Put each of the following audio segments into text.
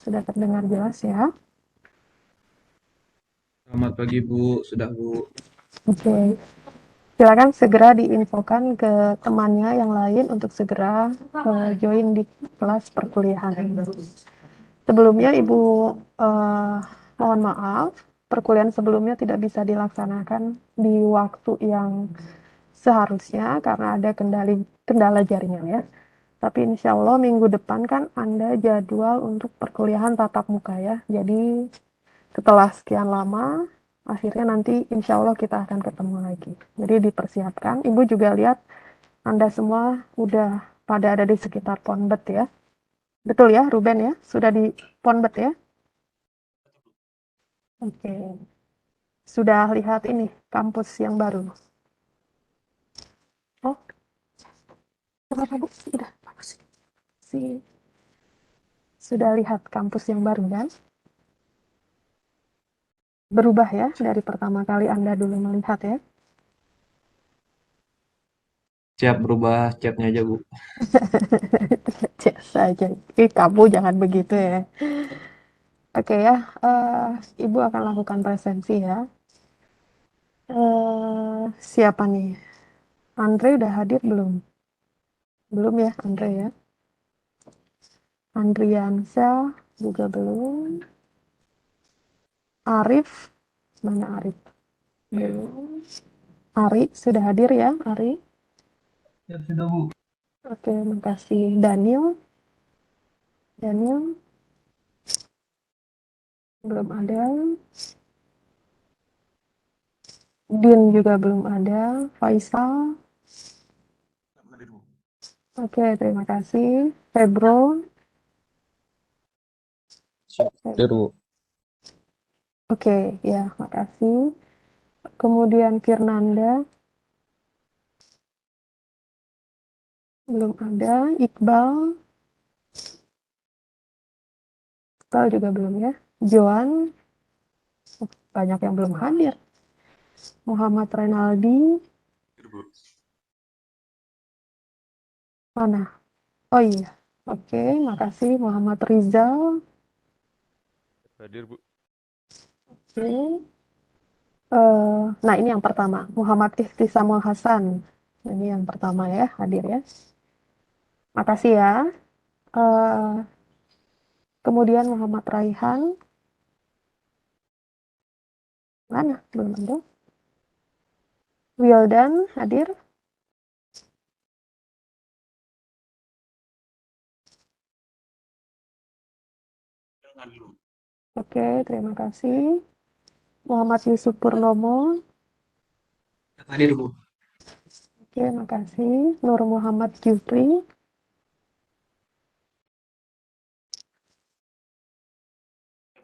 Sudah terdengar jelas ya? Selamat pagi Bu, sudah Bu. Oke. Silakan segera diinfokan ke temannya yang lain untuk segera join di kelas perkuliahan. Sebelumnya Ibu eh, mohon maaf, perkuliahan sebelumnya tidak bisa dilaksanakan di waktu yang seharusnya karena ada kendala jaringan ya. Tapi insya Allah minggu depan kan Anda jadwal untuk perkuliahan tatap muka ya. Jadi setelah sekian lama, akhirnya nanti insya Allah kita akan ketemu lagi. Jadi dipersiapkan. Ibu juga lihat Anda semua udah pada ada di sekitar Ponbet ya. Betul ya, Ruben ya? Sudah di Ponbet ya? Oke. Sudah lihat ini kampus yang baru. Oh, kenapa Bu? Sudah bagus. Sudah lihat kampus yang baru kan? Berubah ya dari pertama kali Anda dulu melihat ya. Siap berubah chatnya aja Bu. Cek saja. Kamu jangan begitu ya. Oke ya, Ibu akan lakukan presensi ya. Siapa nih? Andre udah hadir belum? Belum ya, Andre ya. Andriansel juga belum. Arif, mana Arif? Belum. Ari sudah hadir ya, Ari. Ya sudah Bu. Oke, makasih. Daniel, Daniel belum ada. Din juga belum ada. Faisal, oke, terima kasih. Febro, Siap hadir Bu. oke, ya, makasih. Kemudian Firnanda, belum ada. Iqbal juga belum ya. Joan, banyak yang belum hadir. Muhammad Renaldi, mana? Oh iya, oke, makasih. Muhammad Rizal, Hadir Bu. oke. Nah ini yang pertama, Muhammad Ihtisamul Hasan. Ini yang pertama ya, hadir ya. Makasih ya. Eh, kemudian Muhammad Raihan, mana? Belum ada. Wildan hadir. Oke, terima kasih. Muhammad Yusuf Purnomo. Hadir Bu. Oke, makasih. Nur Muhammad Jufri.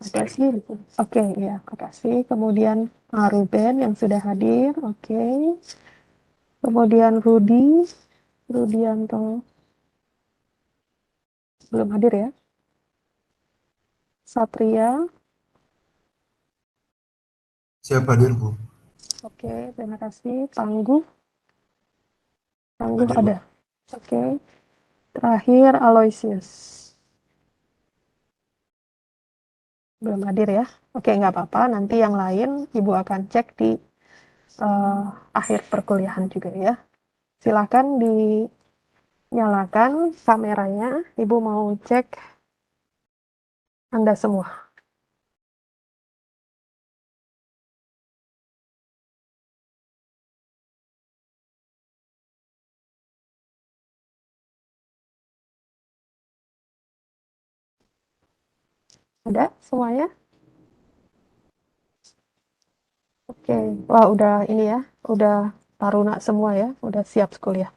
Makasih. Oke, ya, makasih. Kemudian Ruben yang sudah hadir. Oke. Kemudian Rudianto belum hadir ya. Satria. Siap hadir, Bu. Oke, terima kasih. Tangguh Hadir, Bu. ada. Oke. Terakhir Aloysius. Belum hadir ya. Oke, nggak apa-apa. Nanti yang lain Ibu akan cek di eh, akhir perkuliahan juga ya. Silakan dinyalakan kameranya. Ibu mau cek Anda semua. Ada semuanya? Oke. Wah, udah ini ya. Udah taruna semua ya. Udah siap kuliah.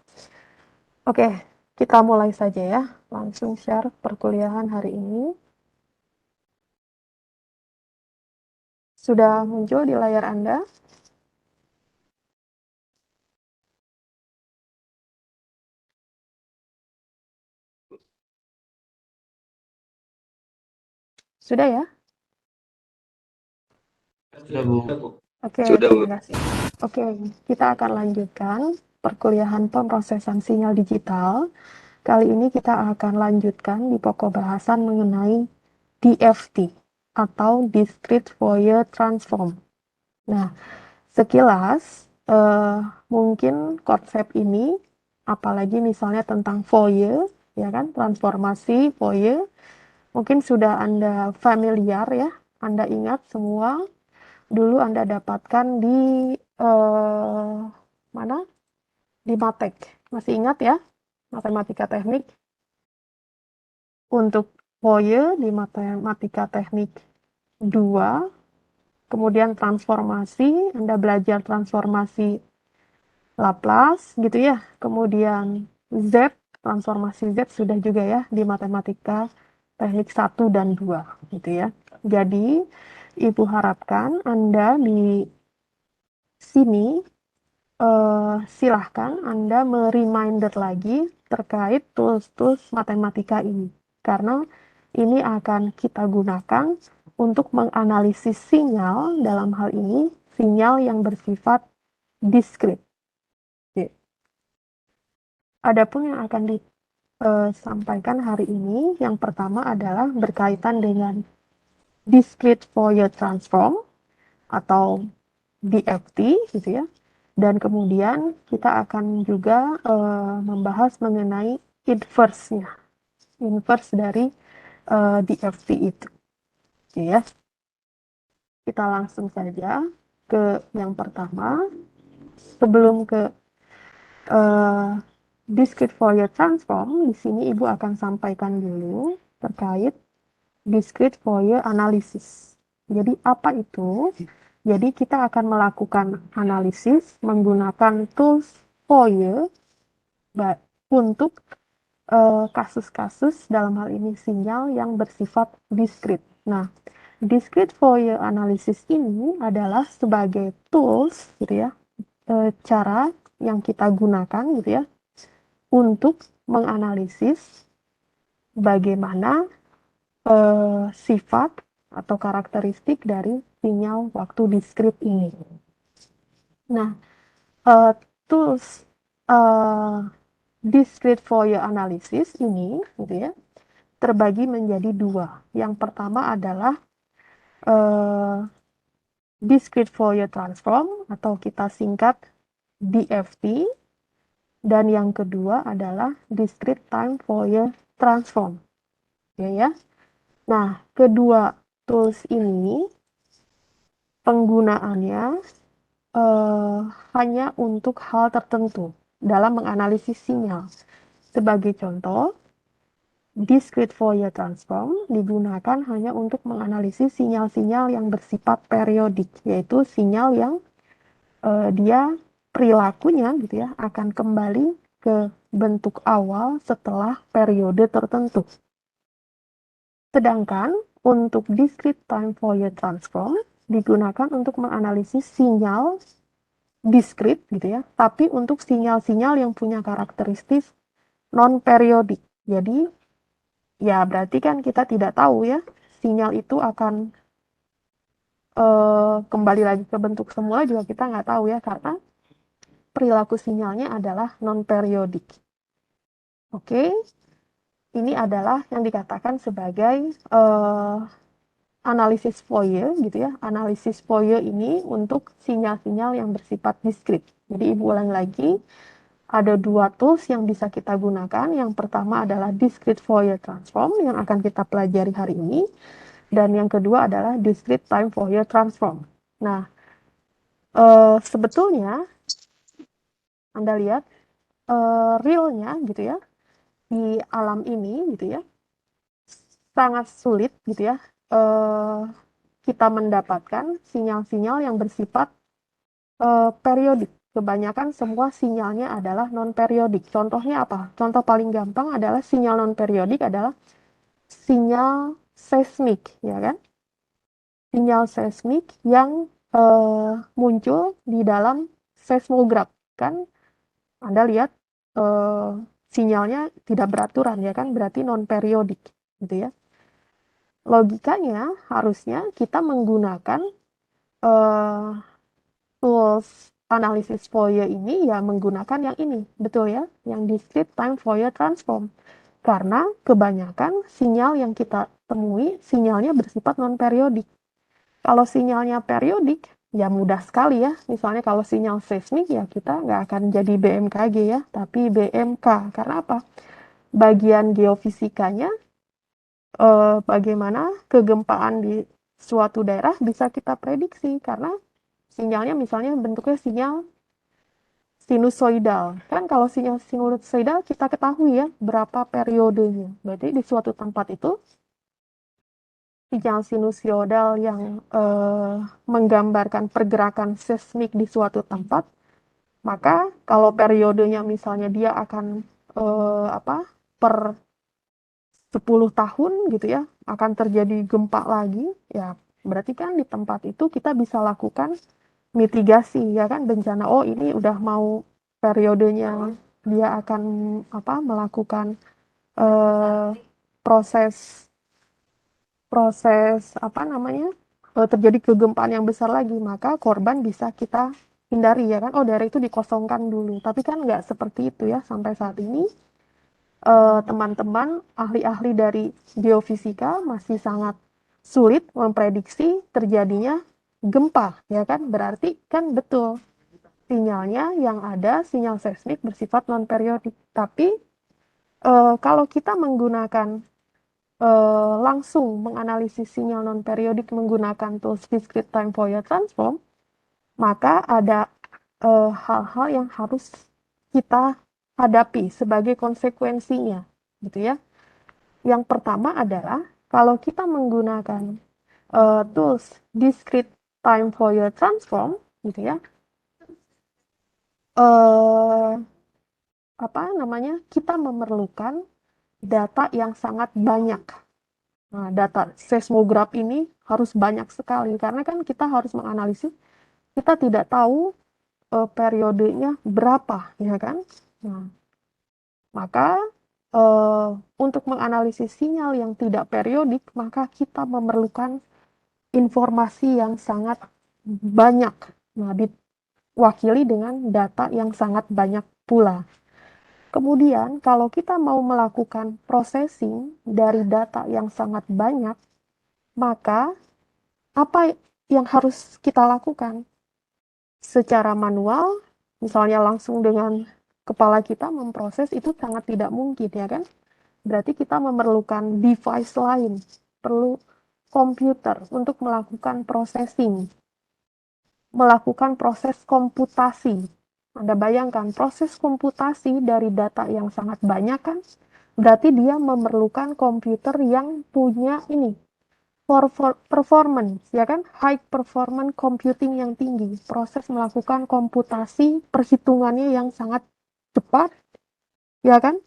Oke, kita mulai saja ya. Langsung share perkuliahan hari ini. Sudah muncul di layar Anda? Sudah ya? Sudah Bu. Oke, terima kasih. Oke, kita akan lanjutkan perkuliahan pemrosesan sinyal digital. Kali ini kita akan lanjutkan di pokok bahasan mengenai DFT atau Discrete Fourier Transform. Nah, sekilas mungkin konsep ini, apalagi misalnya tentang Fourier, ya kan, transformasi Fourier, mungkin sudah Anda familiar ya, Anda ingat semua, dulu Anda dapatkan di mana? Di Matek. Masih ingat ya? Matematika teknik. Untuk Fourier di matematika teknik 2, kemudian transformasi, Anda belajar transformasi Laplace gitu ya. Kemudian Z, transformasi Z sudah juga ya di matematika teknik 1 dan 2 gitu ya. Jadi, Ibu harapkan Anda di sini silahkan Anda mereminder lagi terkait tools-tools matematika ini. Karena ini akan kita gunakan untuk menganalisis sinyal, dalam hal ini sinyal yang bersifat diskrit. Adapun yang akan disampaikan hari ini, yang pertama adalah berkaitan dengan Discrete Fourier Transform atau DFT gitu ya. Dan kemudian kita akan juga membahas mengenai inverse-nya, inverse dari DFT itu. Oke ya. Kita langsung saja ke yang pertama. Sebelum ke Discrete Fourier Transform, di sini Ibu akan sampaikan dulu terkait Discrete Fourier Analysis. Jadi apa itu? Jadi kita akan melakukan analisis menggunakan tools Fourier untuk kasus-kasus dalam hal ini sinyal yang bersifat diskrit. Nah, Discrete Fourier Analysis ini adalah sebagai tools gitu ya, cara yang kita gunakan gitu ya untuk menganalisis bagaimana sifat atau karakteristik dari sinyal waktu diskrit ini. Nah, tools Discrete Fourier Analysis ini gitu ya terbagi menjadi dua. Yang pertama adalah Discrete Fourier Transform atau kita singkat DFT, dan yang kedua adalah Discrete Time Fourier Transform. Ya. Nah, kedua tools ini penggunaannya hanya untuk hal tertentu dalam menganalisis sinyal. Sebagai contoh, Discrete Fourier Transform digunakan hanya untuk menganalisis sinyal-sinyal yang bersifat periodik, yaitu sinyal yang dia perilakunya gitu ya akan kembali ke bentuk awal setelah periode tertentu. Sedangkan untuk Discrete Time Fourier Transform digunakan untuk menganalisis sinyal diskrit gitu ya, tapi untuk sinyal-sinyal yang punya karakteristik non-periodik. Jadi ya berarti kan kita tidak tahu ya sinyal itu akan kembali lagi ke bentuk semula juga kita nggak tahu ya, karena perilaku sinyalnya adalah non-periodik. Oke, ini adalah yang dikatakan sebagai analisis Fourier gitu ya. Analisis Fourier ini untuk sinyal-sinyal yang bersifat diskrit. Jadi Ibu ulang lagi, ada dua tools yang bisa kita gunakan. Yang pertama adalah Discrete Fourier Transform yang akan kita pelajari hari ini. Dan yang kedua adalah Discrete Time Fourier Transform. Nah, sebetulnya Anda lihat realnya gitu ya, di alam ini gitu ya, sangat sulit gitu ya kita mendapatkan sinyal-sinyal yang bersifat periodik. Kebanyakan semua sinyalnya adalah non-periodik. Contohnya apa? Contoh paling gampang adalah sinyal non-periodik adalah sinyal seismik, ya kan? Sinyal seismik yang muncul di dalam seismograf, kan? Anda lihat sinyalnya tidak beraturan, ya kan? Berarti non-periodik, gitu ya. Logikanya harusnya kita menggunakan tools analisis Fourier ini ya menggunakan yang ini, betul ya, yang Discrete Time Fourier Transform. Karena kebanyakan sinyal yang kita temui sinyalnya bersifat non-periodik. Kalau sinyalnya periodik, ya mudah sekali ya. Misalnya kalau sinyal seismik ya kita nggak akan jadi BMKG ya, tapi BMK. Karena apa? Bagian geofisikanya, bagaimana kegempaan di suatu daerah bisa kita prediksi karena sinyalnya misalnya bentuknya sinyal sinusoidal. Kan kalau sinyal sinusoidal kita ketahui ya berapa periodenya. Berarti di suatu tempat itu sinyal sinusoidal yang menggambarkan pergerakan seismik di suatu tempat, maka kalau periodenya misalnya dia akan per 10 tahun gitu ya, akan terjadi gempa lagi, ya berarti kan di tempat itu kita bisa lakukan mitigasi ya kan bencana. Oh, ini udah mau periodenya dia akan melakukan eh, proses proses terjadi kegempaan yang besar lagi, maka korban bisa kita hindari ya kan. Oh, daerah itu dikosongkan dulu. Tapi kan nggak seperti itu ya sampai saat ini. Teman-teman ahli-ahli dari geofisika masih sangat sulit memprediksi terjadinya gempa ya kan. Berarti kan betul sinyalnya yang ada sinyal seismik bersifat non periodik. Tapi kalau kita menggunakan langsung menganalisis sinyal non periodik menggunakan tools discrete time Fourier transform, maka ada hal-hal yang harus kita hadapi sebagai konsekuensinya, gitu ya. Yang pertama adalah kalau kita menggunakan tools discrete time Fourier transform, gitu ya, kita memerlukan data yang sangat banyak. Nah, data seismograf ini harus banyak sekali karena kan kita harus menganalisis, kita tidak tahu periodenya berapa, ya kan? Nah, maka untuk menganalisis sinyal yang tidak periodik, maka kita memerlukan informasi yang sangat banyak. Nah, diwakili dengan data yang sangat banyak pula. Kemudian, kalau kita mau melakukan processing dari data yang sangat banyak, maka apa yang harus kita lakukan? Secara manual, misalnya langsung dengan kepala kita memproses itu sangat tidak mungkin ya kan? Berarti kita memerlukan device lain, perlu komputer untuk melakukan processing, melakukan proses komputasi. Anda bayangkan proses komputasi dari data yang sangat banyak kan? Berarti dia memerlukan komputer yang punya ini performance ya kan, high performance computing yang tinggi, proses melakukan komputasi perhitungannya yang sangat cepat ya kan.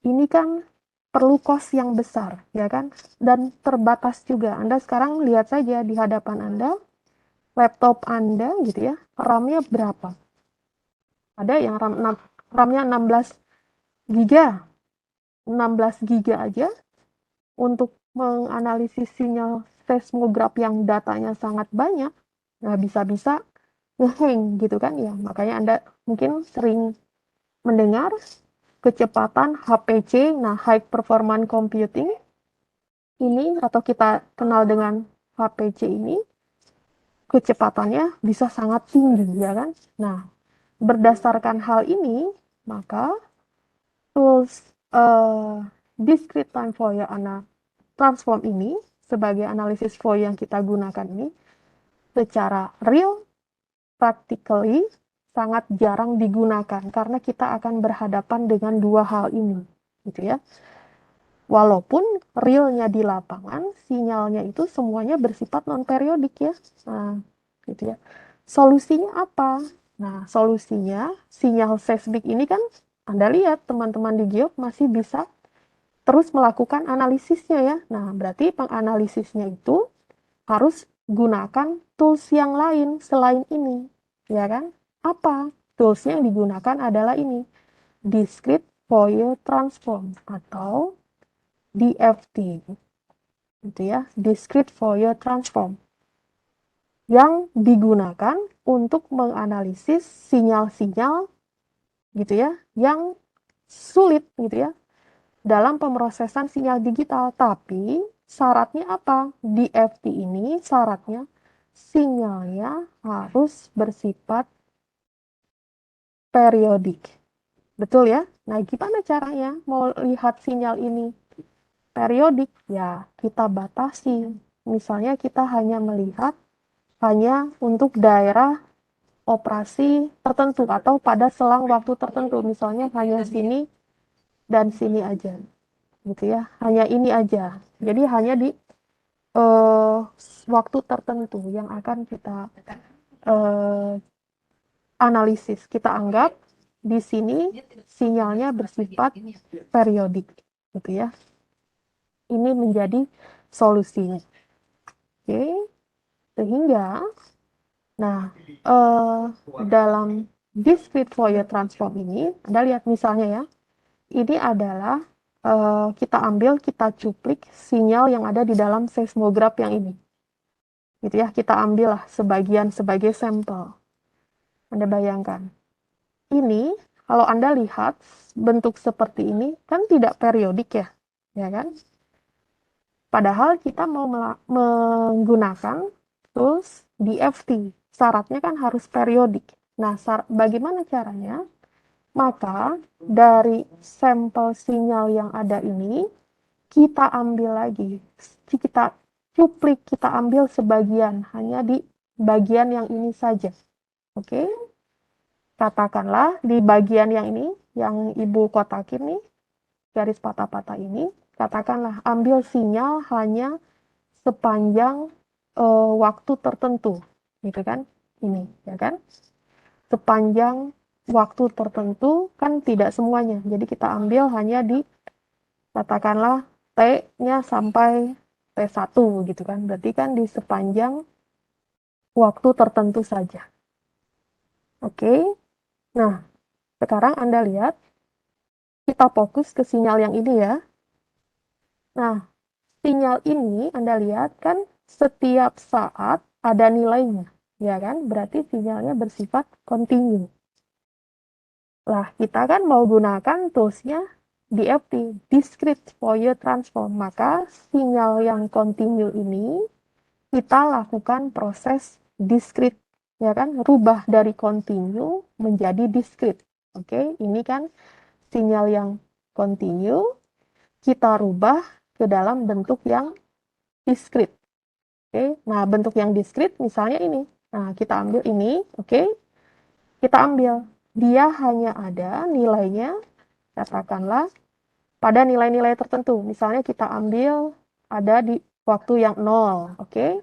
Ini kan perlu cost yang besar ya kan, dan terbatas juga. Anda sekarang lihat saja di hadapan Anda laptop Anda gitu ya, RAM-nya berapa? Ada yang RAM-nya 16 giga, 16 giga aja untuk menganalisis sinyal seismograf yang datanya sangat banyak, nah bisa-bisa ngehang gitu kan ya. Makanya Anda mungkin sering mendengar kecepatan HPC, nah high performance computing ini atau kita kenal dengan HPC ini, kecepatannya bisa sangat tinggi ya kan. Nah, berdasarkan hal ini, maka tools discrete time Fourier transform ini sebagai analisis Fourier yang kita gunakan ini secara real practically sangat jarang digunakan karena kita akan berhadapan dengan dua hal ini gitu ya. Walaupun realnya di lapangan sinyalnya itu semuanya bersifat non periodik ya. Nah, gitu ya. Solusinya apa? Nah, solusinya sinyal seismik ini kan Anda lihat teman-teman di Geop masih bisa terus melakukan analisisnya ya. Nah, berarti penganalisisnya itu harus gunakan tools yang lain selain ini, ya kan? Apa? Tools yang digunakan adalah ini, discrete Fourier transform atau DFT, gitu ya, discrete Fourier transform, yang digunakan untuk menganalisis sinyal-sinyal, gitu ya, yang sulit, gitu ya, dalam pemrosesan sinyal digital. Tapi syaratnya apa? DFT ini syaratnya sinyalnya harus bersifat periodik. Betul ya? Nah, gimana caranya mau lihat sinyal ini periodik? Ya, kita batasi. Misalnya kita hanya melihat hanya untuk daerah operasi tertentu atau pada selang waktu tertentu. Misalnya hanya sini dan sini aja. Gitu ya. Hanya ini aja. Jadi hanya di waktu tertentu yang akan kita analisis. Kita anggap di sini sinyalnya bersifat periodik, gitu ya. Ini menjadi solusinya. Oke, sehingga, nah, dalam discrete Fourier transform ini, Anda lihat misalnya ya, ini adalah kita ambil, kita cuplik sinyal yang ada di dalam seismograf yang ini. Gitu ya, kita ambil lah sebagian sebagai sampel. Anda bayangkan. Ini, kalau Anda lihat bentuk seperti ini, kan tidak periodik ya, ya kan? Padahal kita mau menggunakan tools DFT. Syaratnya kan harus periodik. Nah, bagaimana caranya? Maka dari sampel sinyal yang ada ini, kita ambil lagi. Kita cuplik, kita ambil sebagian, hanya di bagian yang ini saja. Oke? Katakanlah di bagian yang ini, yang Ibu kotakin nih, garis patah-patah ini, katakanlah ambil sinyal hanya sepanjang waktu tertentu, gitu kan? Ini, ya kan? Sepanjang waktu tertentu kan tidak semuanya. Jadi kita ambil hanya di katakanlah T-nya sampai T1 gitu kan. Berarti kan di sepanjang waktu tertentu saja. Oke. Nah, sekarang Anda lihat kita fokus ke sinyal yang ini ya. Nah, sinyal ini Anda lihat kan setiap saat ada nilainya, ya kan? Berarti sinyalnya bersifat kontinu. Lah, kita kan mau gunakan toolsnya DFT, Discrete Fourier Transform. Maka sinyal yang kontinu ini kita lakukan proses discrete, ya kan? Rubah dari kontinu menjadi discrete. Oke, ini kan sinyal yang kontinu kita rubah ke dalam bentuk yang discrete. Oke, nah bentuk yang discrete misalnya ini. Nah, kita ambil ini, oke. Kita ambil. Dia hanya ada nilainya, katakanlah, pada nilai-nilai tertentu. Misalnya kita ambil ada di waktu yang 0, oke.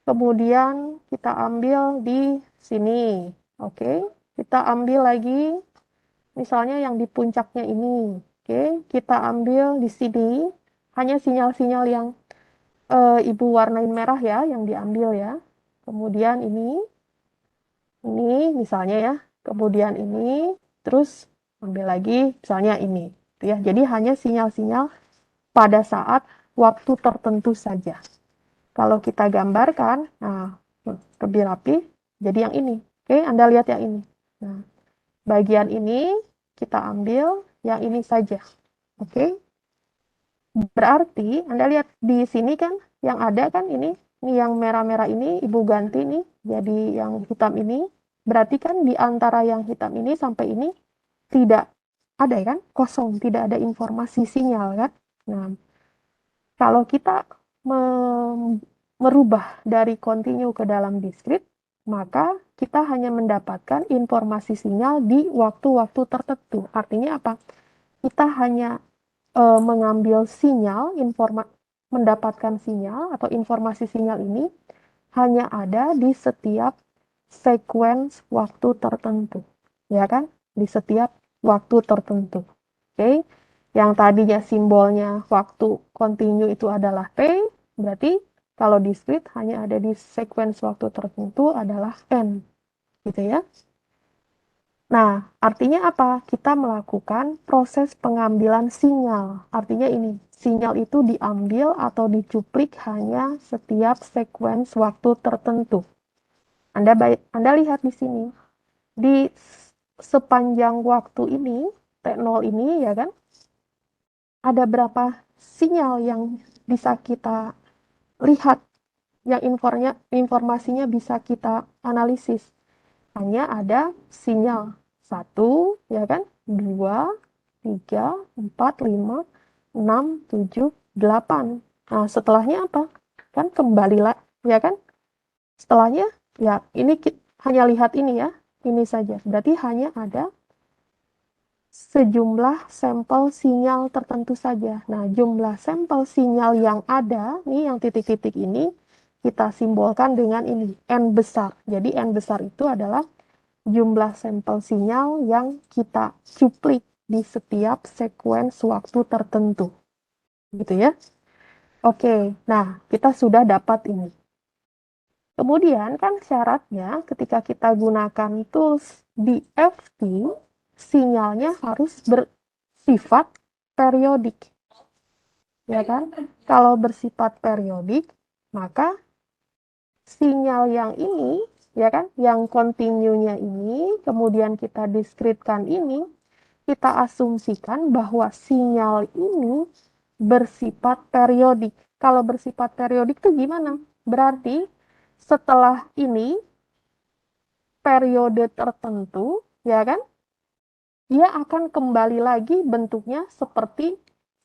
Kemudian kita ambil di sini, oke. Kita ambil lagi, misalnya yang di puncaknya ini, oke. Kita ambil di sini, hanya sinyal-sinyal yang Ibu warnain merah ya, yang diambil ya. Kemudian ini misalnya ya. Kemudian ini, terus ambil lagi misalnya ini. Gitu ya. Jadi hanya sinyal-sinyal pada saat waktu tertentu saja. Kalau kita gambarkan, nah lebih rapi, jadi yang ini. Oke, Anda lihat yang ini. Nah, bagian ini kita ambil yang ini saja. Oke. Berarti Anda lihat di sini kan yang ada kan ini yang merah-merah ini Ibu ganti nih jadi yang hitam ini. Berarti kan di antara yang hitam ini sampai ini tidak ada ya kan? Kosong, tidak ada informasi sinyal kan? Nah, kalau kita merubah dari continue ke dalam discrete, maka kita hanya mendapatkan informasi sinyal di waktu-waktu tertentu. Artinya apa? Kita hanya mengambil sinyal, mendapatkan sinyal atau informasi sinyal ini hanya ada di setiap sequence waktu tertentu, ya kan? Di setiap waktu tertentu. Oke, yang tadinya simbolnya waktu continue itu adalah T, berarti kalau discrete hanya ada di sequence waktu tertentu adalah N, gitu ya. Nah, artinya apa? Kita melakukan proses pengambilan sinyal. Artinya ini, sinyal itu diambil atau dicuplik hanya setiap sequence waktu tertentu. Anda lihat di sini, di sepanjang waktu ini, T0 ini ya kan, ada berapa sinyal yang bisa kita lihat, yang informasinya bisa kita analisis. Hanya ada sinyal satu, ya kan? Dua, tiga, empat, lima, enam, tujuh, delapan. Nah, setelahnya apa? Kan kembali lah, ya kan? Setelahnya, ya ini hanya lihat ini ya, ini saja. Berarti hanya ada sejumlah sampel sinyal tertentu saja. Nah, jumlah sampel sinyal yang ada, nih yang titik-titik ini, kita simbolkan dengan ini, N besar. Jadi N besar itu adalah jumlah sampel sinyal yang kita cuplik di setiap sekuens waktu tertentu. Gitu ya. Oke, nah kita sudah dapat ini. Kemudian kan syaratnya ketika kita gunakan tools DFT, sinyalnya harus bersifat periodik. Ya kan? Kalau bersifat periodik, maka sinyal yang ini, ya kan, yang continue-nya ini, kemudian kita diskritkan ini, kita asumsikan bahwa sinyal ini bersifat periodik. Kalau bersifat periodik itu gimana? Berarti setelah ini periode tertentu, ya kan, dia akan kembali lagi bentuknya seperti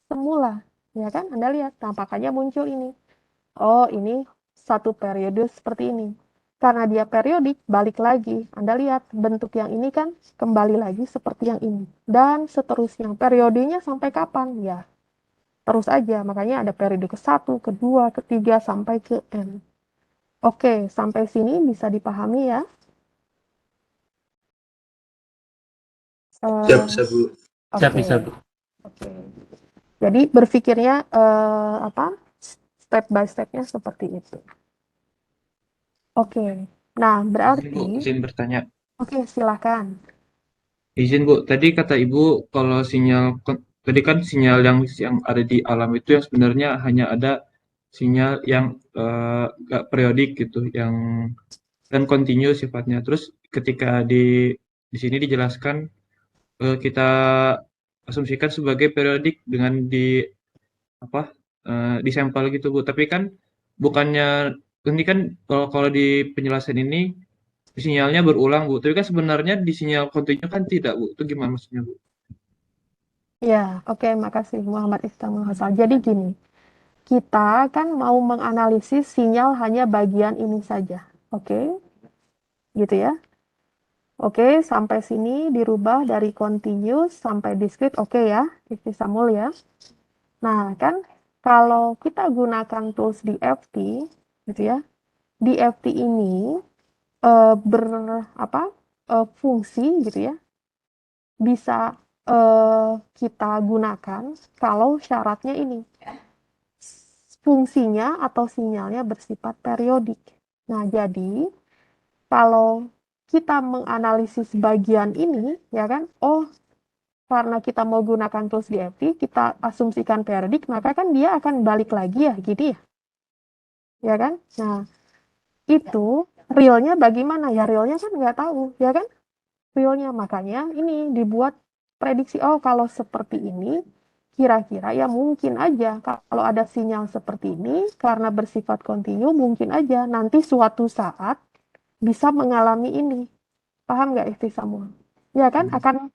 semula, ya kan? Anda lihat, tampaknya muncul ini. Oh, ini satu periode seperti ini. Karena dia periodik, balik lagi. Anda lihat, bentuk yang ini kan kembali lagi seperti yang ini. Dan seterusnya. Periodenya sampai kapan? Ya, terus aja. Makanya ada periode ke-1, kedua, ketiga, sampai ke N. Oke, sampai sini bisa dipahami ya. Siap, Eh, siap Bu. Siap, Oke, bisa, Bu. oke. Jadi berpikirnya apa? Step by stepnya seperti itu. Oke. Nah, Izin Bu, berarti, izin bertanya. oke, silakan. Izin Bu, tadi kata Ibu kalau sinyal tadi kan sinyal yang ada di alam itu yang sebenarnya hanya ada sinyal yang nggak periodik gitu, yang dan continue sifatnya. Terus ketika di sini dijelaskan kita asumsikan sebagai periodik dengan apa di sampel gitu Bu. Tapi kan bukannya ini kan kalau di penjelasan ini sinyalnya berulang Bu. Tapi kan sebenarnya di sinyal continue kan tidak Bu. Itu gimana maksudnya Bu? Ya, oke, makasih Muhammad Istanul Hasal. Jadi gini, kita kan mau menganalisis sinyal hanya bagian ini saja. Oke, gitu ya. Oke, sampai sini dirubah dari continuous sampai discrete. Oke ya, Samul ya. Nah, kan kalau kita gunakan tools DFT, gitu ya. DFT ini eh, ber apa fungsi gitu ya, bisa kita gunakan kalau syaratnya ini fungsinya atau sinyalnya bersifat periodik. Nah, jadi kalau kita menganalisis bagian ini, ya kan, oh karena kita mau gunakan tools DFT, kita asumsikan periodik, maka kan dia akan balik lagi ya, gitu ya, ya kan? Nah, itu realnya bagaimana ya? Realnya kan nggak tahu, ya kan? Realnya makanya ini dibuat prediksi. Oh, kalau seperti ini, kira-kira ya mungkin aja kalau ada sinyal seperti ini karena bersifat kontinu mungkin aja nanti suatu saat bisa mengalami ini. Paham nggak Samul? Ya kan akan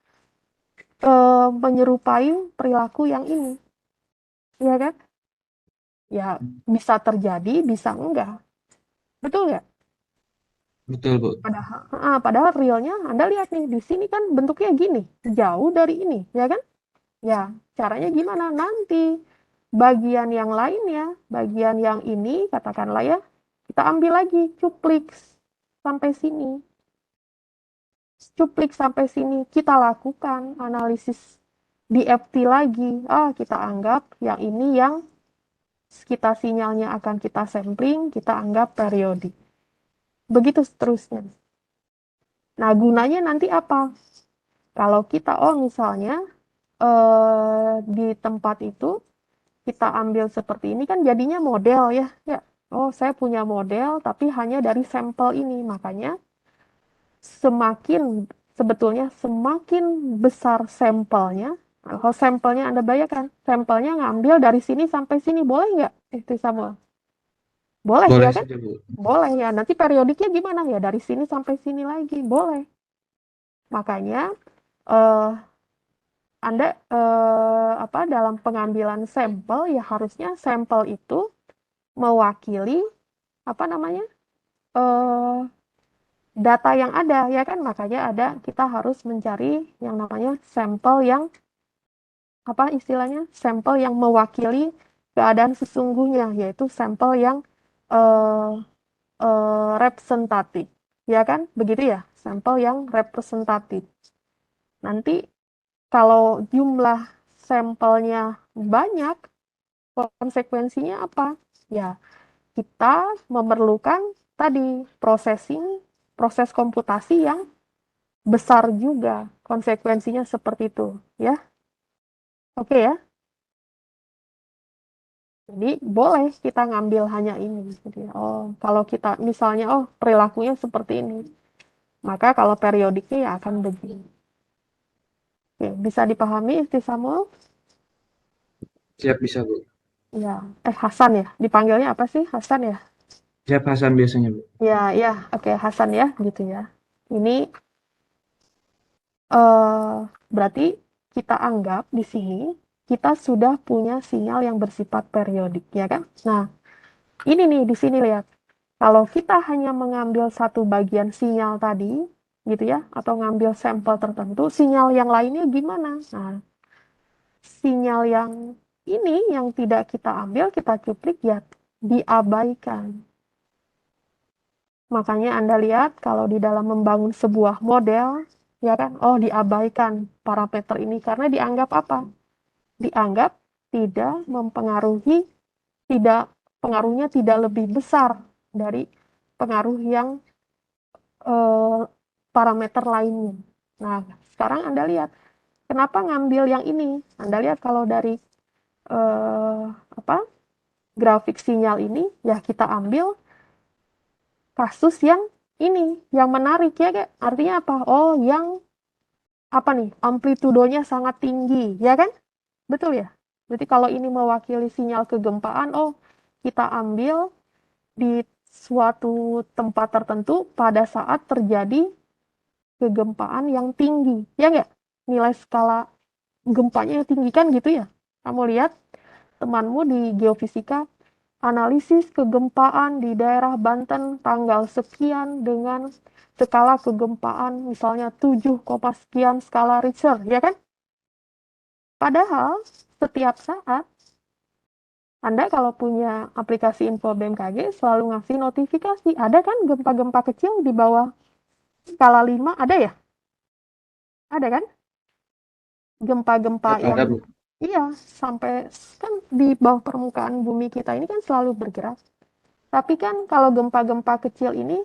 menyerupai perilaku yang ini, ya kan? Ya bisa terjadi, bisa enggak. Betul nggak? Betul Bu. Padahal realnya Anda lihat nih di sini kan bentuknya gini, jauh dari ini, ya kan? Ya, caranya gimana? Nanti bagian yang lainnya, bagian yang ini katakanlah ya, kita ambil lagi cuplik sampai sini. Cuplik sampai sini, kita lakukan analisis DFT lagi. Kita anggap yang ini yang kita sinyalnya akan kita sampling, kita anggap periodik. Begitu seterusnya. Nah, gunanya nanti apa? Kalau kita, misalnya di tempat itu kita ambil seperti ini kan jadinya model ya. Ya. Oh, saya punya model tapi hanya dari sampel ini. Makanya semakin sebetulnya semakin besar sampelnya Kalau sampelnya Anda bayangkan, sampelnya ngambil dari sini sampai sini, boleh nggak itu Samuel? Boleh ya Boleh kan? saja, Bu. Boleh ya. Nanti periodiknya gimana ya? Dari sini sampai sini lagi, boleh. Makanya eh, Anda apa dalam pengambilan sampel ya harusnya sampel itu mewakili apa namanya eh, data yang ada ya kan, makanya kita harus mencari yang namanya sampel yang apa istilahnya sampel yang mewakili keadaan sesungguhnya, yaitu sampel yang eh, representatif ya kan, begitu ya, sampel yang representatif. Nanti kalau jumlah sampelnya banyak, konsekuensinya apa ya, kita memerlukan tadi proses komputasi yang besar juga, konsekuensinya seperti itu ya. Oke ya, jadi boleh kita ngambil hanya ini. Jadi, oh kalau kita misalnya oh perilakunya seperti ini, maka kalau periodiknya ya akan begini. Oke, bisa dipahami Isti Samuel? Siap, bisa, Bu. Ya, Hasan ya, dipanggilnya apa sih, Hasan ya? Siap Hasan biasanya, Bu. Ya ya, oke, Hasan ya gitu ya. Ini eh, berarti kita anggap di sini kita sudah punya sinyal yang bersifat periodik ya kan. Nah, ini nih di sini lihat. Kalau kita hanya mengambil satu bagian sinyal tadi, gitu ya, atau ngambil sampel tertentu, sinyal yang lainnya gimana? Nah, sinyal yang ini yang tidak kita ambil, kita cuplik ya diabaikan. Makanya Anda lihat kalau di dalam membangun sebuah model, ya kan, oh diabaikan parameter ini karena dianggap apa? Dianggap tidak mempengaruhi, tidak pengaruhnya tidak lebih besar dari pengaruh yang eh, parameter lainnya. Nah, sekarang Anda lihat, kenapa ngambil yang ini? Anda lihat kalau dari eh, apa grafik sinyal ini, ya kita ambil kasus yang ini, yang menarik ya, kayak artinya apa? Oh, yang apa nih? Amplitudonya sangat tinggi, ya kan? Betul ya? Berarti kalau ini mewakili sinyal kegempaan, oh kita ambil di suatu tempat tertentu pada saat terjadi kegempaan yang tinggi, ya nggak? Nilai skala gempanya yang tinggi kan gitu ya? Kamu lihat temanmu di geofisika, analisis kegempaan di daerah Banten tanggal sekian dengan skala kegempaan misalnya 7, sekian skala Richter, ya kan? Padahal setiap saat Anda kalau punya aplikasi info BMKG selalu ngasih notifikasi. Ada kan gempa-gempa kecil di bawah skala 5? Ada ya? Ada kan? Gempa-gempa yang Ada, Bu. iya sampai kan di bawah permukaan bumi kita ini kan selalu bergerak. Tapi kan kalau gempa-gempa kecil ini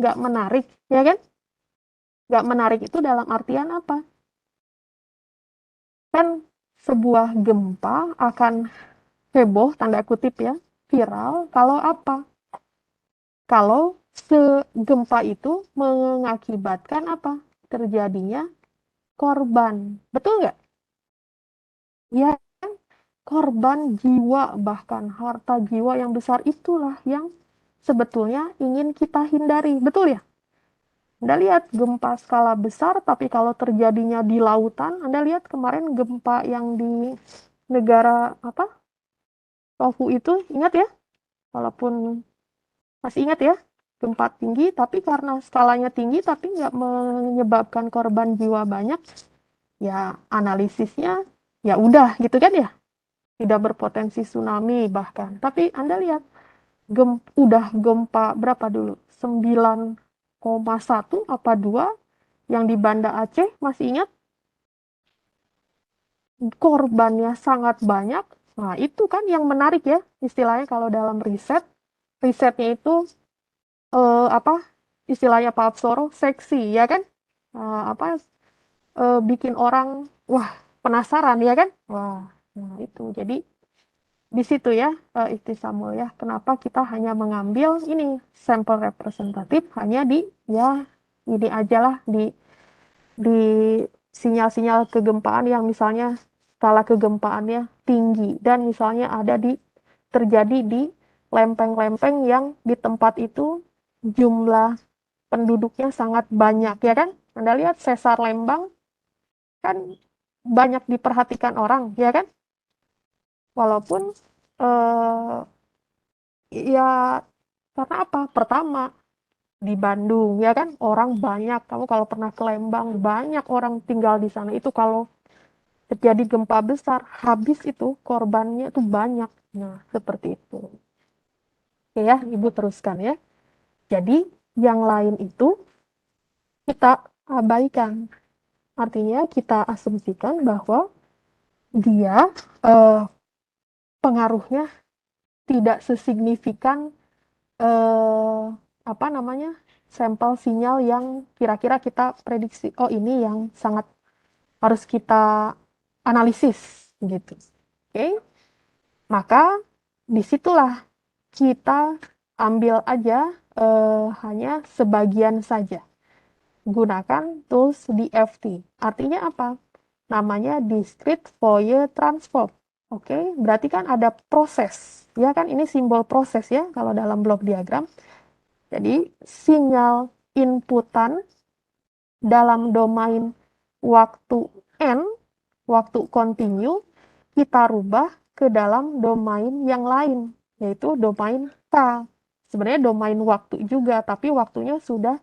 nggak menarik, ya kan? Nggak menarik itu dalam artian apa? Kan sebuah gempa akan heboh, tanda kutip ya, viral, kalau apa? Kalau segempa itu mengakibatkan apa? Terjadinya korban. Betul nggak? Ya, korban jiwa, bahkan harta jiwa yang besar itulah yang sebetulnya ingin kita hindari. Betul ya? Anda lihat gempa skala besar, tapi kalau terjadinya di lautan, Anda lihat kemarin gempa yang di negara apa? Tofu itu, ingat ya? Walaupun masih ingat ya, gempa tinggi, tapi karena skalanya tinggi, tapi nggak menyebabkan korban jiwa banyak, ya analisisnya ya udah gitu kan ya, tidak berpotensi tsunami bahkan. Tapi Anda lihat, udah gempa berapa dulu? 9,1 apa 2 yang di Banda Aceh, masih ingat? Korbannya sangat banyak. Nah, itu kan yang menarik ya, istilahnya kalau dalam risetnya itu apa istilahnya Pak Absoro, seksi ya kan? Apa bikin orang wah penasaran ya kan? Wah, nah itu. Jadi di situ ya Samuel ya, kenapa kita hanya mengambil ini sampel representatif hanya di ya ini aja lah di sinyal-sinyal kegempaan yang misalnya skala kegempaannya tinggi dan misalnya terjadi di lempeng-lempeng yang di tempat itu jumlah penduduknya sangat banyak, ya kan? Anda lihat sesar Lembang kan banyak diperhatikan orang, ya kan? Walaupun ya karena apa? Pertama, di Bandung, ya kan? Orang banyak. Kamu kalau pernah ke Lembang, banyak orang tinggal di sana. Itu kalau terjadi gempa besar, habis itu korbannya itu banyak. Nah, seperti itu. Oke ya, Ibu teruskan ya. Jadi, yang lain itu kita abaikan. Artinya kita asumsikan bahwa dia eh, pengaruhnya tidak sesignifikan apa namanya sampel sinyal yang kira-kira kita prediksi. Oh ini yang sangat harus kita analisis gitu. Oke, maka disitulah kita ambil aja hanya sebagian saja. Gunakan tools DFT. Artinya apa? Namanya Discrete Fourier Transform. Oke, berarti kan ada proses. Ya kan ini simbol proses ya kalau dalam blok diagram. Jadi sinyal inputan dalam domain waktu N, waktu continue, kita rubah ke dalam domain yang lain, yaitu domain K. Sebenarnya domain waktu juga, tapi waktunya sudah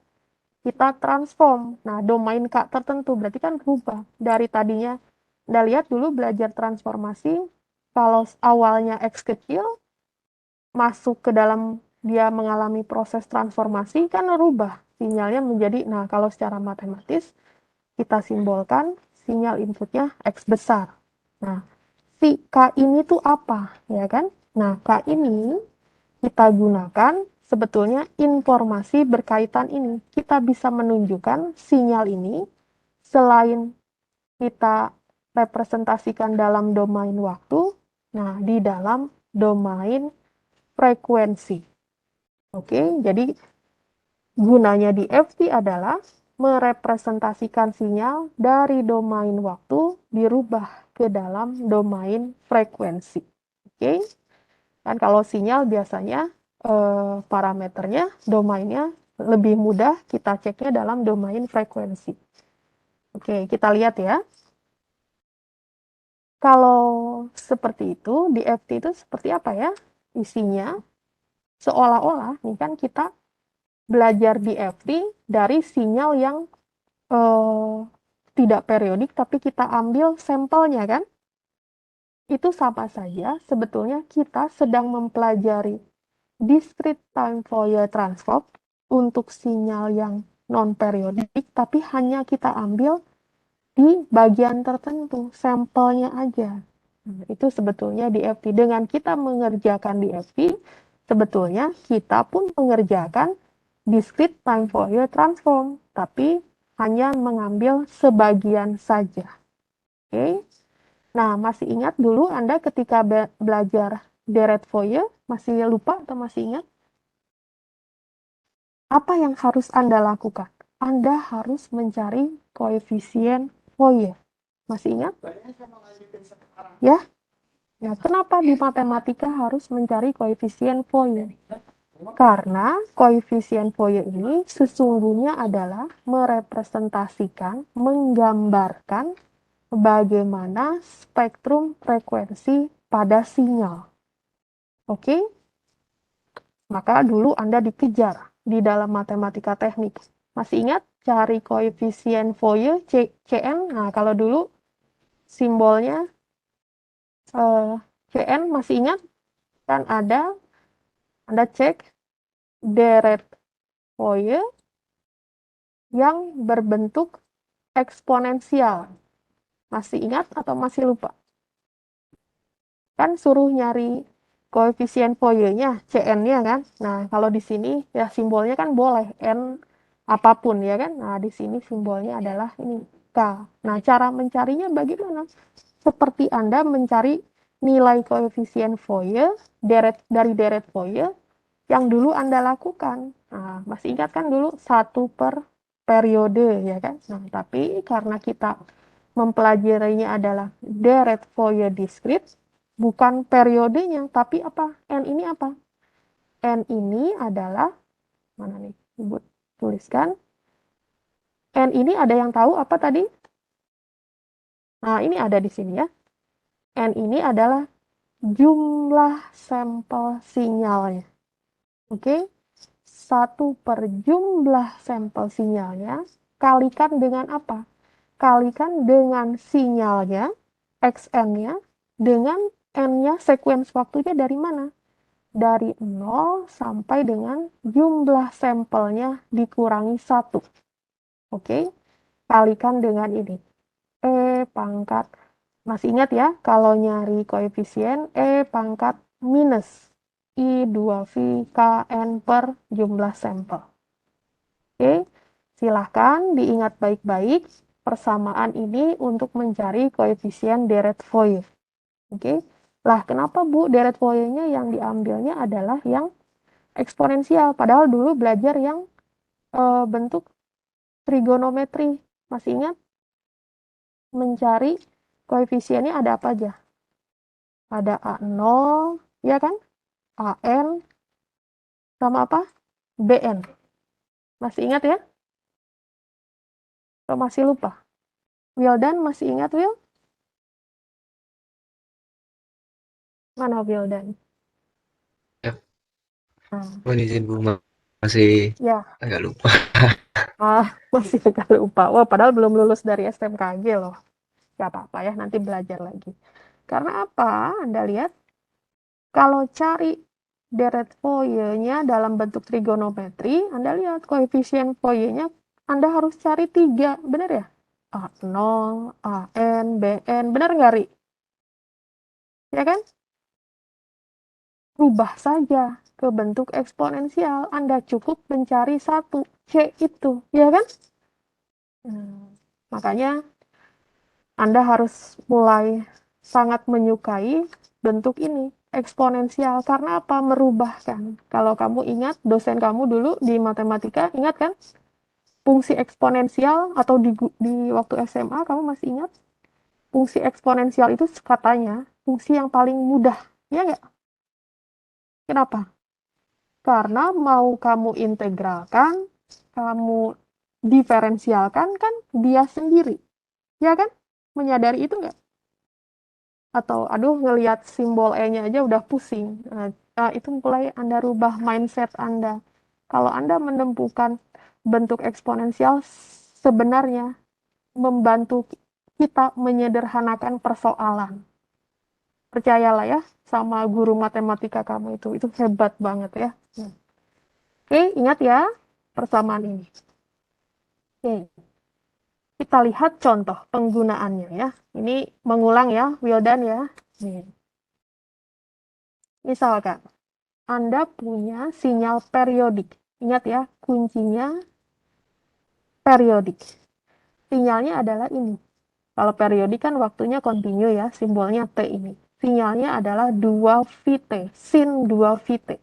kita transform. Nah, domain K tertentu berarti kan rubah. Dari tadinya, Anda lihat dulu belajar transformasi, kalau awalnya X kecil, masuk ke dalam dia mengalami proses transformasi, kan rubah sinyalnya menjadi, nah kalau secara matematis, kita simbolkan sinyal inputnya X besar. Nah, si K ini tuh apa, ya kan? Nah, K ini kita gunakan sebetulnya informasi berkaitan ini. Kita bisa menunjukkan sinyal ini selain kita representasikan dalam domain waktu, nah di dalam domain frekuensi. Oke, jadi gunanya di FT adalah merepresentasikan sinyal dari domain waktu dirubah ke dalam domain frekuensi. Oke, kan kalau sinyal biasanya parameternya, domainnya lebih mudah kita ceknya dalam domain frekuensi. Oke, kita lihat ya. Kalau seperti itu, di FT itu seperti apa ya? Isinya seolah-olah, nih kan kita belajar di FT dari sinyal yang eh, tidak periodik, tapi kita ambil sampelnya kan? Itu sama saja, sebetulnya kita sedang mempelajari discrete time Fourier transform untuk sinyal yang non-periodik, tapi hanya kita ambil di bagian tertentu, sampelnya aja. Nah, itu sebetulnya DFT. Dengan kita mengerjakan DFT, sebetulnya kita pun mengerjakan discrete time Fourier transform, tapi hanya mengambil sebagian saja. Oke? Nah, masih ingat dulu Anda ketika belajar deret Fourier, masih lupa atau masih ingat? Apa yang harus Anda lakukan? Anda harus mencari koefisien Fourier. Masih ingat? Ya? Ya, kenapa di matematika harus mencari koefisien Fourier? Karena koefisien Fourier ini sesungguhnya adalah merepresentasikan, menggambarkan bagaimana spektrum frekuensi pada sinyal. Oke? Maka dulu Anda dikejar di dalam matematika teknik. Masih ingat cari koefisien Fourier Cn? Nah, kalau dulu simbolnya Cn masih ingat? Kan ada, Anda cek deret Fourier yang berbentuk eksponensial. Masih ingat atau masih lupa? Kan suruh nyari koefisien Fourier-nya, Cn-nya kan. Nah, kalau di sini ya simbolnya kan boleh n apapun ya kan. Nah, di sini simbolnya adalah ini K. Nah, cara mencarinya bagaimana? Seperti Anda mencari nilai koefisien Fourier dari deret Fourier yang dulu Anda lakukan. Nah, masih ingat kan dulu 1 per periode ya kan. Nah, tapi karena kita mempelajarinya adalah deret Fourier discrete, bukan periodenya, tapi apa? N ini apa? N ini adalah, mana nih? Ibu tuliskan. N ini ada yang tahu apa tadi? Nah, ini ada di sini ya. N ini adalah jumlah sampel sinyalnya. Oke? 1 per jumlah sampel sinyalnya, kalikan dengan apa? Kalikan dengan sinyalnya, XN-nya, dengan N-nya, sekuens waktunya dari mana? Dari 0 sampai dengan jumlah sampelnya dikurangi 1. Oke? Kalikan dengan ini. E pangkat, masih ingat ya, kalau nyari koefisien, E pangkat minus I2V KN per jumlah sampel. Oke, silahkan diingat baik-baik persamaan ini untuk mencari koefisien deret Fourier. Oke, lah kenapa Bu deret Fourier-nya yang diambilnya adalah yang eksponensial, padahal dulu belajar yang bentuk trigonometri. Masih ingat? Mencari koefisiennya ada apa aja? Ada A0, ya kan? AN, sama apa? BN. Masih ingat ya? Atau masih lupa? Wildan masih ingat, Will? Mana Wildan? Ya, Nah, mohon izin Bu, masih ya, agak lupa. masih agak lupa. Wah, padahal belum lulus dari SMKG loh. Gak apa-apa ya, nanti belajar lagi. Karena apa? Anda lihat, kalau cari deret Fourier-nya dalam bentuk trigonometri, Anda lihat koefisien Fourier-nya Anda harus cari 3, benar ya? A0, AN, BN, benar nggak, Ri? Ya kan? Rubah saja ke bentuk eksponensial. Anda cukup mencari 1, C itu, ya kan? Makanya Anda harus mulai sangat menyukai bentuk ini, eksponensial. Karena apa? Merubahkan. Kalau kamu ingat, dosen kamu dulu di matematika, ingat kan? Fungsi eksponensial, atau di waktu SMA, kamu masih ingat? Fungsi eksponensial itu katanya fungsi yang paling mudah. Ya nggak? Kenapa? Karena mau kamu integralkan, kamu diferensialkan, kan dia sendiri. Ya kan? Menyadari itu nggak? Atau aduh ngelihat simbol E-nya aja udah pusing. Nah, itu mulai Anda rubah mindset Anda. Kalau Anda menemukan bentuk eksponensial, sebenarnya membantu kita menyederhanakan persoalan. Percayalah ya sama guru matematika kamu itu hebat banget ya. Oke, ingat ya persamaan ini. Oke, kita lihat contoh penggunaannya ya. Ini mengulang ya, Wildan ya. Nih. Misalkan Anda punya sinyal periodik. Ingat ya, kuncinya periodik. Sinyalnya adalah ini. Kalau periodik kan waktunya kontinu ya, simbolnya T ini. Sinyalnya adalah 2Vt, sin 2Vt.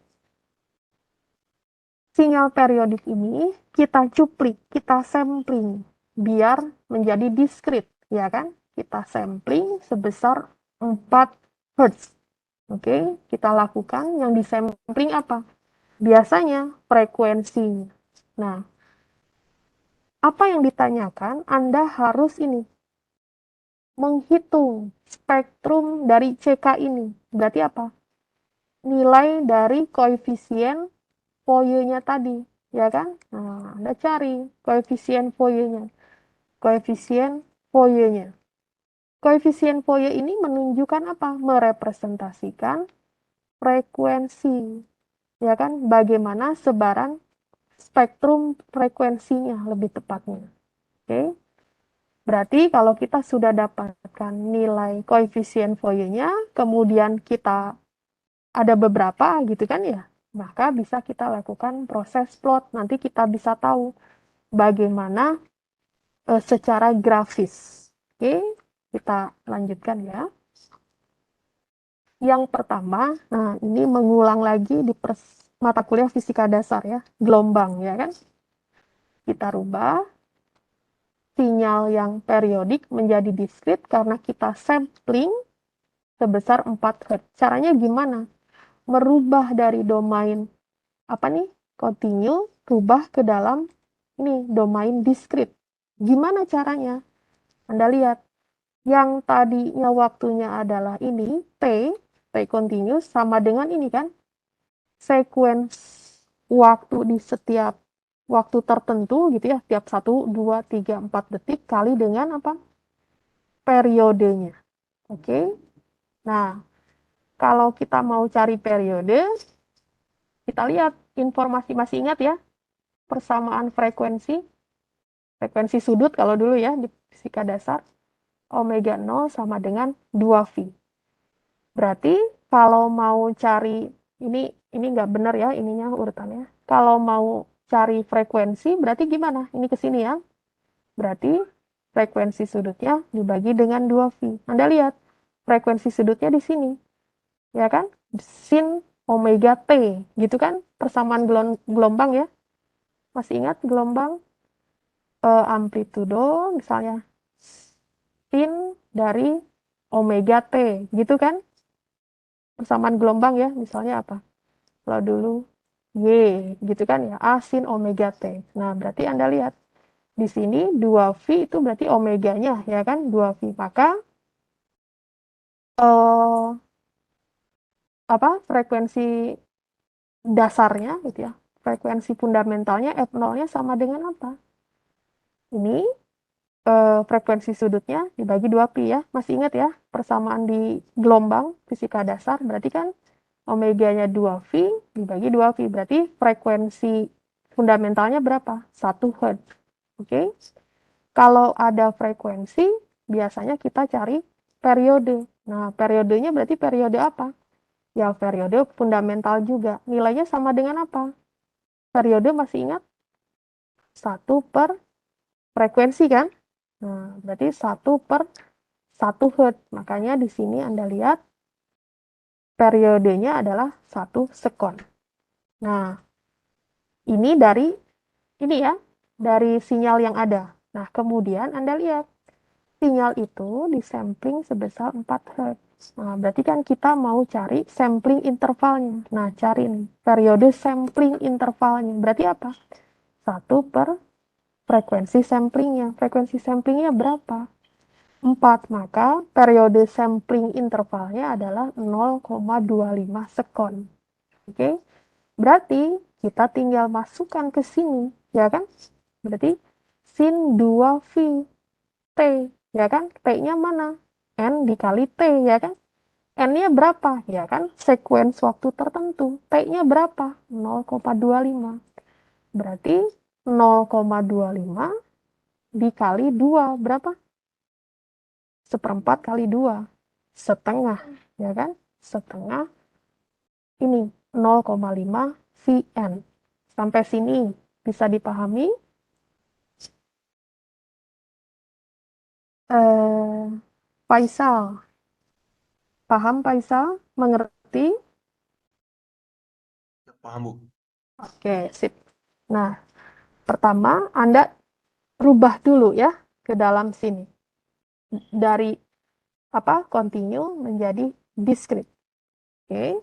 Sinyal periodik ini kita cuplik, kita sampling, biar menjadi diskrit, ya kan? Kita sampling sebesar 4 Hz. Oke, kita lakukan yang disampling apa? Biasanya frekuensinya. Nah, apa yang ditanyakan? Anda harus ini, menghitung spektrum dari CK ini. Berarti apa? Nilai dari koefisien Fourier-nya tadi, ya kan? Nah, Anda cari koefisien Fourier-nya. Koefisien Fourier-nya. Koefisien Fourier ini menunjukkan apa? Merepresentasikan frekuensi, ya kan? Bagaimana sebaran spektrum frekuensinya lebih tepatnya. Oke. Berarti kalau kita sudah dapatkan nilai koefisien Fourier-nya, kemudian kita ada beberapa gitu kan ya, maka bisa kita lakukan proses plot. Nanti kita bisa tahu bagaimana secara grafis. Oke, kita lanjutkan ya. Yang pertama, nah ini mengulang lagi di mata kuliah fisika dasar ya, gelombang ya kan. Kita rubah sinyal yang periodik menjadi diskrit karena kita sampling sebesar 4 Hz. Caranya gimana? Merubah dari domain apa nih? Continue, rubah ke dalam ini domain diskrit. Gimana caranya? Anda lihat, yang tadinya waktunya adalah ini, T continuous sama dengan ini kan? Sequence waktu di setiap waktu tertentu gitu ya, tiap 1, 2, 3, 4 detik kali dengan apa? Periodenya. Oke. Nah, kalau kita mau cari periode, kita lihat informasi, masih ingat ya? Persamaan frekuensi sudut kalau dulu ya di fisika dasar, omega 0 sama dengan 2V. Berarti kalau mau cari, ini nggak benar ya ininya urutannya. Kalau mau cari frekuensi, berarti gimana? Ini ke sini ya. Berarti frekuensi sudutnya dibagi dengan 2V. Anda lihat, frekuensi sudutnya di sini. Ya kan? Sin omega T, gitu kan? Persamaan gelombang ya. Masih ingat gelombang amplitudo, misalnya sin dari omega T, gitu kan? Persamaan gelombang ya, misalnya apa? Kalau dulu Y, gitu kan ya, A sin omega T. Nah, berarti Anda lihat, di sini 2V itu berarti omeganya, ya kan? 2V. Maka, frekuensi dasarnya, gitu ya, frekuensi fundamentalnya F0-nya sama dengan apa? Ini frekuensi sudutnya dibagi 2pi ya. Masih ingat ya, persamaan di gelombang fisika dasar, berarti kan omeganya 2V dibagi 2V, berarti frekuensi fundamentalnya berapa? 1 Hz. Oke. Kalau ada frekuensi, biasanya kita cari periode. Nah, periodenya berarti periode apa? Ya, periode fundamental juga. Nilainya sama dengan apa? Periode masih ingat? 1 per frekuensi kan? Nah, berarti 1 per 1 Hz. Makanya di sini Anda lihat periodenya adalah 1 sekon. Nah, ini dari ini ya, dari sinyal yang ada. Nah, kemudian Anda lihat sinyal itu disampling sebesar 4 Hz. Nah, berarti kan kita mau cari sampling intervalnya. Nah, cari nih, periode sampling intervalnya. Berarti apa? 1 per frekuensi samplingnya. Frekuensi samplingnya berapa? 4. Maka periode sampling intervalnya adalah 0,25 sekon. Oke? Berarti kita tinggal masukkan ke sini, ya kan? Berarti sin 2V T, ya kan? T-nya mana? N dikali T, ya kan? N-nya berapa? Ya kan? Sequence waktu tertentu. T-nya berapa? 0,25. Berarti 0,25 dikali 2, berapa? 1/4 kali 2. Setengah, ya kan? Setengah ini 0,5 Vn. Sampai sini bisa dipahami? Faisal, paham Faisal? Mengerti? Paham, Bu. Oke, sip. Nah, pertama Anda rubah dulu ya ke dalam sini. Dari continue menjadi discrete. Oke.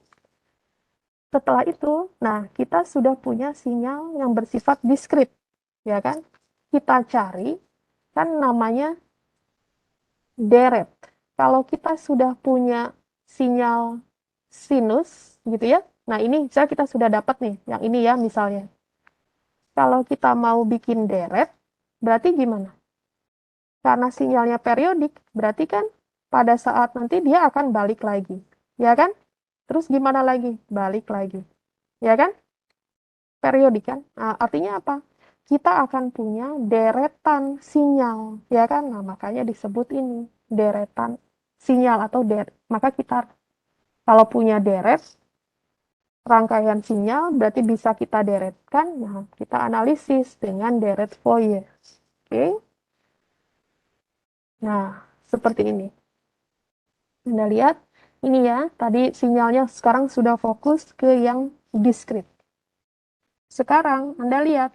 Setelah itu, nah kita sudah punya sinyal yang bersifat discrete, ya kan? Kita cari, kan namanya deret. Kalau kita sudah punya sinyal sinus, gitu ya. Nah ini misalnya kita sudah dapat nih, yang ini ya misalnya. Kalau kita mau bikin deret, berarti gimana? Karena sinyalnya periodik, berarti kan pada saat nanti dia akan balik lagi. Ya kan? Terus gimana lagi? Balik lagi. Ya kan? Periodik kan? Nah, artinya apa? Kita akan punya deretan sinyal. Ya kan? Nah, makanya disebut ini deretan sinyal atau deret. Maka kita kalau punya deret, rangkaian sinyal berarti bisa kita deretkan. Nah, kita analisis dengan deret Fourier. Oke? Nah, seperti ini. Anda lihat, ini ya, tadi sinyalnya sekarang sudah fokus ke yang diskrit. Sekarang Anda lihat,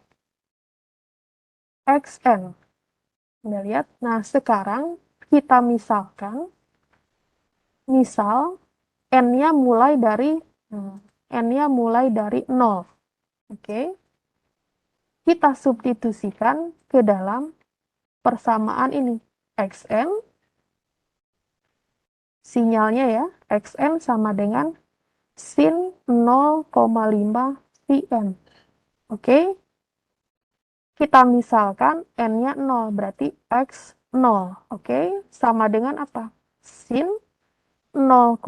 Xn. Anda lihat. Nah, sekarang kita misalkan, misal N-nya mulai dari N-nya mulai dari 0. Oke. Kita substitusikan ke dalam persamaan ini. Xn, sinyalnya ya, Xn sama dengan sin 0,5 Vn. Oke. Kita misalkan N-nya 0, berarti X 0. Oke. Sama dengan apa? Sin 0,5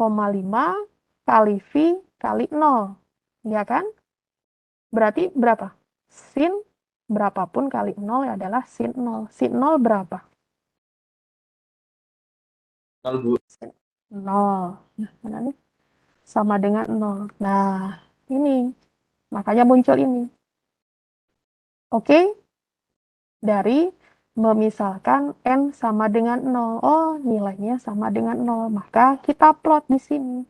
kali V kali 0. Ya kan? Berarti berapa? Sin berapapun kali 0 adalah sin 0. Sin 0 berapa? 0, Bu. 0. Nah, mana nih? Sama dengan 0. Nah, ini. Makanya muncul ini. Oke? Dari memisalkan N sama dengan 0. Oh, nilainya sama dengan 0. Maka kita plot di sini.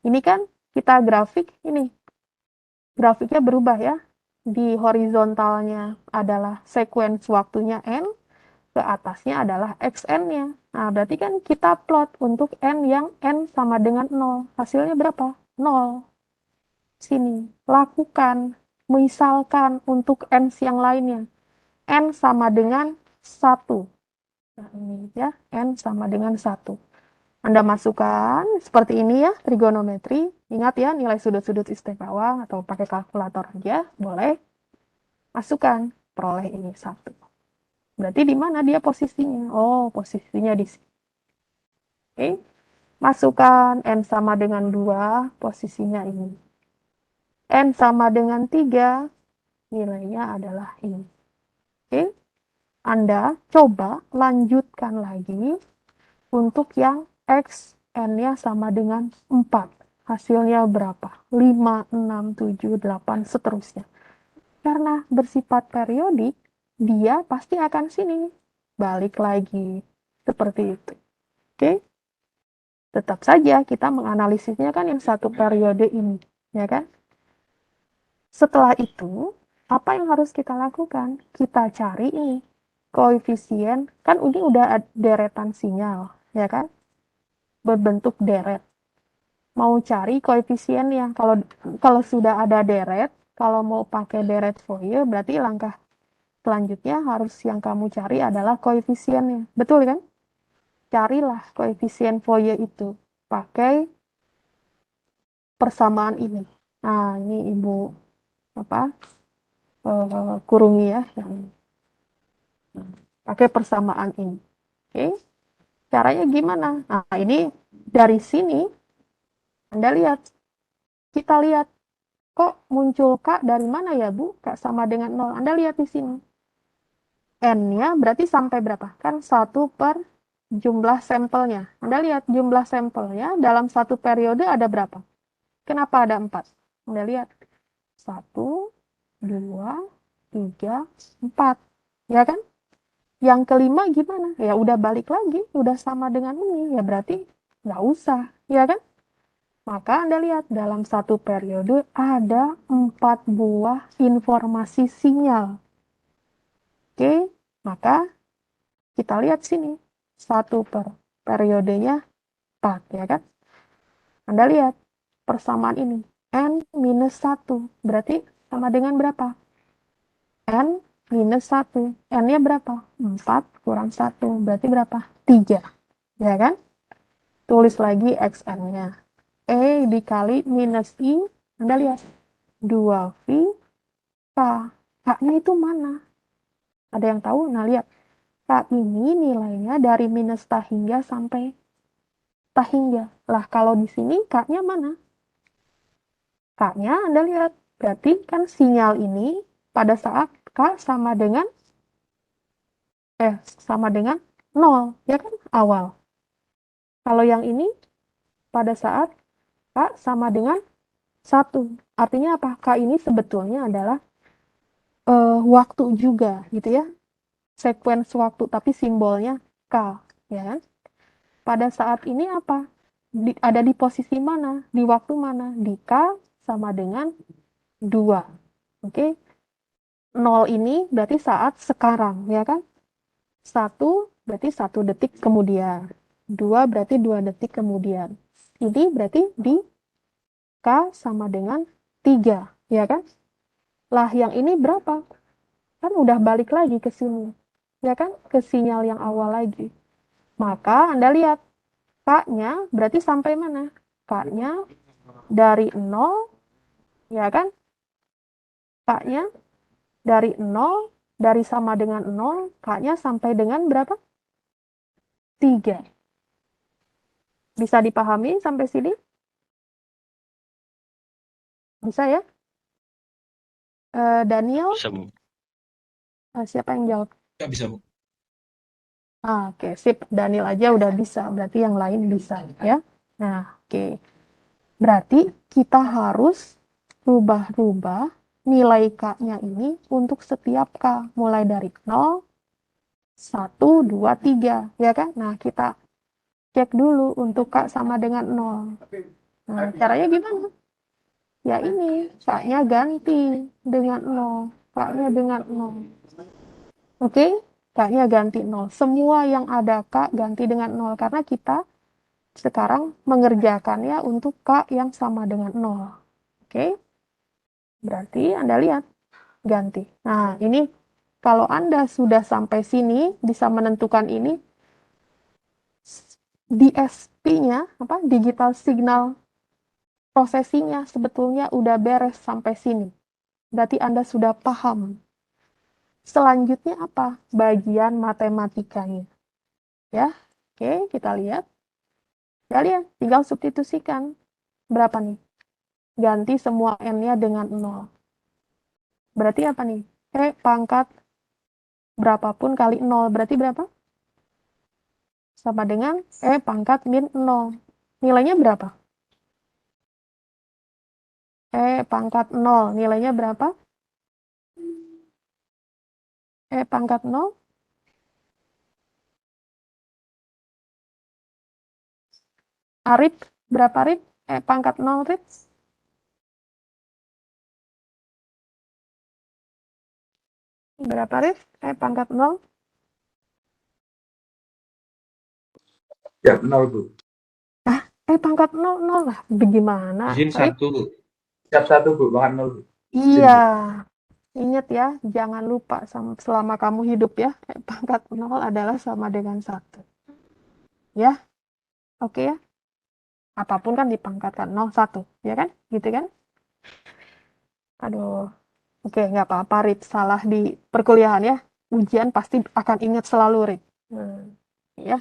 Ini kan kita grafik ini. Grafiknya berubah ya. Di horizontalnya adalah sequence waktunya N, ke atasnya adalah Xn-nya. Nah, berarti kan kita plot untuk N yang N sama dengan 0. Hasilnya berapa? 0. Sini. Lakukan. Misalkan untuk N yang lainnya. N sama dengan 1. Nah, ini ya. N sama dengan 1. Anda masukkan seperti ini ya, trigonometri. Ingat ya, nilai sudut-sudut istimewa atau pakai kalkulator aja, boleh. Masukkan, peroleh ini 1. Berarti di mana dia posisinya? Oh, posisinya di sini. Oke. Masukkan N sama dengan 2, posisinya ini. N sama dengan 3, nilainya adalah ini. Oke. Anda coba lanjutkan lagi untuk yang X, N-nya sama dengan 4. Hasilnya berapa? 5, 6, 7, 8, seterusnya. Karena bersifat periodik, dia pasti akan sini. Balik lagi. Seperti itu. Oke? Tetap saja kita menganalisisnya kan yang satu periode ini. Ya kan? Setelah itu, apa yang harus kita lakukan? Kita cari ini. Koefisien. Kan ini udah deretan sinyal. Ya kan? Berbentuk deret. Mau cari koefisiennya. Kalau sudah ada deret, kalau mau pakai deret Fourier, berarti langkah selanjutnya harus yang kamu cari adalah koefisiennya. Betul kan? Carilah koefisien Fourier itu pakai persamaan ini. Nah, ini Ibu kurungi ya, pakai persamaan ini. Oke? Caranya gimana? Nah, ini dari sini Anda lihat. Kita lihat kok muncul K dari mana ya, Bu? K sama dengan 0. Anda lihat di sini. N-nya berarti sampai berapa? Kan 1 per jumlah sampelnya. Anda lihat jumlah sampelnya dalam satu periode ada berapa? Kenapa ada 4? Anda lihat. 1, 2, 3, 4. Ya kan? Yang kelima gimana? Ya udah balik lagi. Udah sama dengan ini. Ya berarti nggak usah. Ya kan? Maka Anda lihat dalam satu periode ada 4 buah informasi sinyal. Oke, maka kita lihat sini. 1 per periodenya 4, ya kan? Anda lihat persamaan ini. N minus 1. Berarti sama dengan berapa? N minus 1. N-nya berapa? 4 kurang 1. Berarti berapa? 3. Ya kan? Tulis lagi XN-nya. E dikali minus I. Anda lihat. 2V K. K-nya itu mana? Ada yang tahu? Nah, lihat. K ini nilainya dari minus tahingga sampai tahingga. Lah, kalau di sini K-nya mana? K-nya Anda lihat. Berarti kan sinyal ini pada saat K sama dengan 0, ya kan? Awal. Kalau yang ini pada saat K sama dengan 1. Artinya apa? K ini sebetulnya adalah waktu juga, gitu ya. Sequence waktu, tapi simbolnya K, ya kan? Pada saat ini apa? Ada di posisi mana? Di waktu mana? Di K sama dengan 2. Oke? 0 ini berarti saat sekarang, ya kan? 1 berarti 1 detik kemudian. 2 berarti 2 detik kemudian. Ini berarti di K sama dengan 3, ya kan? Lah yang ini berapa? Kan udah balik lagi ke sini, ya kan? Ke sinyal yang awal lagi. Maka Anda lihat, K-nya berarti sampai mana? K-nya dari 0, ya kan? K-nya dari 0, dari sama dengan 0, K-nya sampai dengan berapa? 3. Bisa dipahami sampai sini? Bisa ya? Daniel, Bisa, Bu. siapa yang jawab? Ya, bisa, Bu. Oke, sip. Daniel aja udah bisa, berarti yang lain bisa, ya. Nah, oke. Berarti kita harus rubah-rubah nilai K-nya ini untuk setiap K, mulai dari 0, 1, 2, 3, ya kan? Nah, kita cek dulu untuk K sama dengan 0. Nah, caranya gimana? Ya ini, K-nya ganti dengan 0, K-nya dengan 0. Oke? K-nya ganti 0. Semua yang ada K ganti dengan 0, karena kita sekarang mengerjakannya untuk K yang sama dengan 0. Oke? Berarti Anda lihat, ganti. Nah, ini kalau Anda sudah sampai sini, bisa menentukan ini, DSP-nya, digital signal processing-nya sebetulnya udah beres sampai sini. Berarti Anda sudah paham. Selanjutnya apa? Bagian matematikanya. Ya, oke, kita lihat. Ya, lihat, tinggal substitusikan. Berapa nih? Ganti semua n-nya dengan 0. Berarti apa nih? Pangkat berapapun kali 0. Berarti berapa? Sama dengan pangkat min 0. Nilainya berapa? Pangkat 0. Nilainya berapa? Pangkat 0. Arif, berapa Arif? Pangkat 0 Arif? Berapa Arif? Pangkat 0? Ya, 0, Bu. Pangkat 0, 0 lah. Bagaimana? Izin Arif? 1, Bu. Siap 1, Bu. Pangkat 0, Bu. Iya. Ingat ya, jangan lupa selama kamu hidup ya, pangkat 0 adalah sama dengan 1. Ya, oke ya. Apapun kan dipangkatkan 0, 1. Ya kan? Gitu kan? Aduh. Oke, nggak apa-apa, Rit. Salah di perkuliahan ya. Ujian pasti akan ingat selalu, Rit. Ya.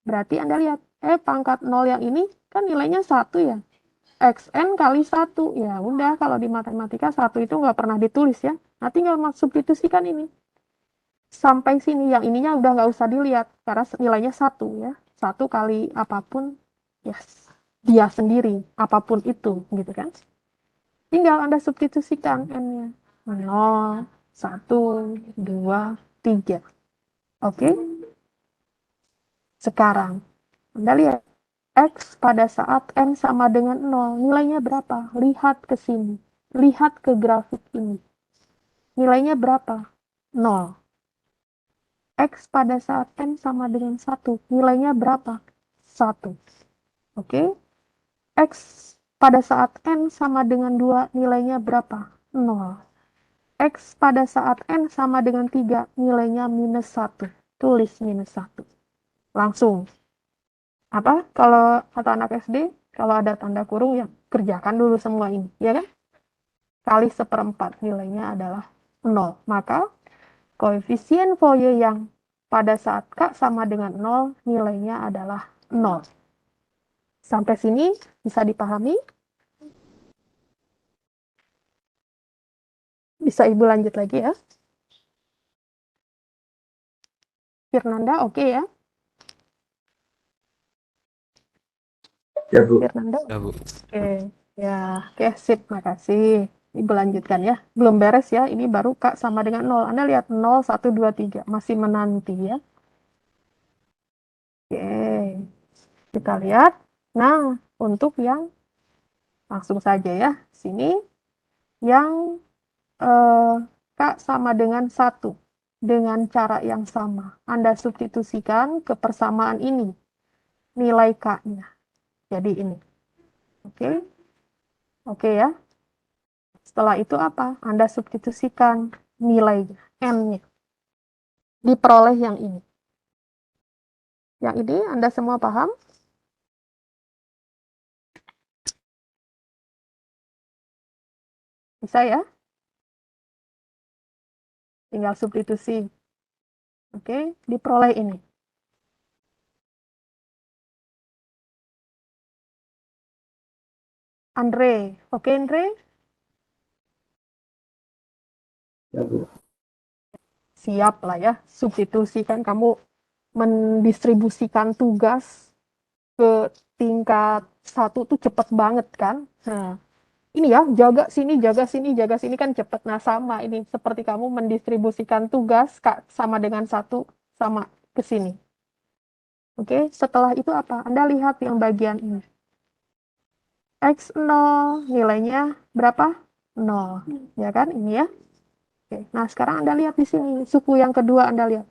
Berarti Anda lihat, pangkat 0 yang ini kan nilainya 1 ya. XN kali 1. Ya udah, kalau di matematika 1 itu nggak pernah ditulis ya. Nah, tinggal substitusikan ini. Sampai sini, yang ininya udah nggak usah dilihat, karena nilainya 1 ya. 1 kali apapun, ya dia sendiri, apapun itu, gitu kan. Tinggal Anda substitusikan N-nya. 0, 1, 2, 3. Oke? Sekarang, Anda lihat. X pada saat N sama dengan 0. Nilainya berapa? Lihat ke sini. Lihat ke grafik ini. Nilainya berapa? 0. X pada saat N sama dengan 1. Nilainya berapa? 1. Oke? X pada saat N sama dengan 2. Nilainya berapa? 0. X pada saat N sama dengan 3. Nilainya minus 1. Tulis minus 1. Langsung. Kalau kata anak SD, kalau ada tanda kurung ya kerjakan dulu semua ini, ya kan? Kali 1/4 nilainya adalah 0. Maka koefisien Fourier yang pada saat K sama dengan 0 nilainya adalah 0. Sampai sini bisa dipahami? Bisa Ibu lanjut lagi ya? Firnanda, oke ya? Ya, Bu. Firnanda, Ya, Bu. oke. Ya, oke, sip, makasih. Ibu lanjutkan ya. Belum beres ya, ini baru K sama dengan 0. Anda lihat 0, 1, 2, 3. Masih menanti ya. Oke, kita lihat. Nah, untuk yang langsung saja ya. Sini yang K sama dengan 1. dengan cara yang sama. Anda substitusikan ke persamaan ini, nilai K-nya. Jadi ini. Oke? Oke ya. Setelah itu apa? Anda substitusikan nilainya, N-nya. Diperoleh yang ini. Yang ini Anda semua paham? Bisa ya? Tinggal substitusi. Oke, diperoleh ini. Andre. Oke, Andre? Ya, Bu. Siap lah ya. Substitusi kan kamu mendistribusikan tugas ke tingkat 1 tuh cepet banget kan? Nah, ini ya, jaga sini, jaga sini, jaga sini kan cepet. Nah, sama ini seperti kamu mendistribusikan tugas Kak, sama dengan 1 sama ke sini. Oke, setelah itu apa? Anda lihat yang bagian ini. X0 nilainya berapa? 0. Ya kan? Ini ya. Oke. Nah, sekarang Anda lihat di sini. Suku yang kedua Anda lihat.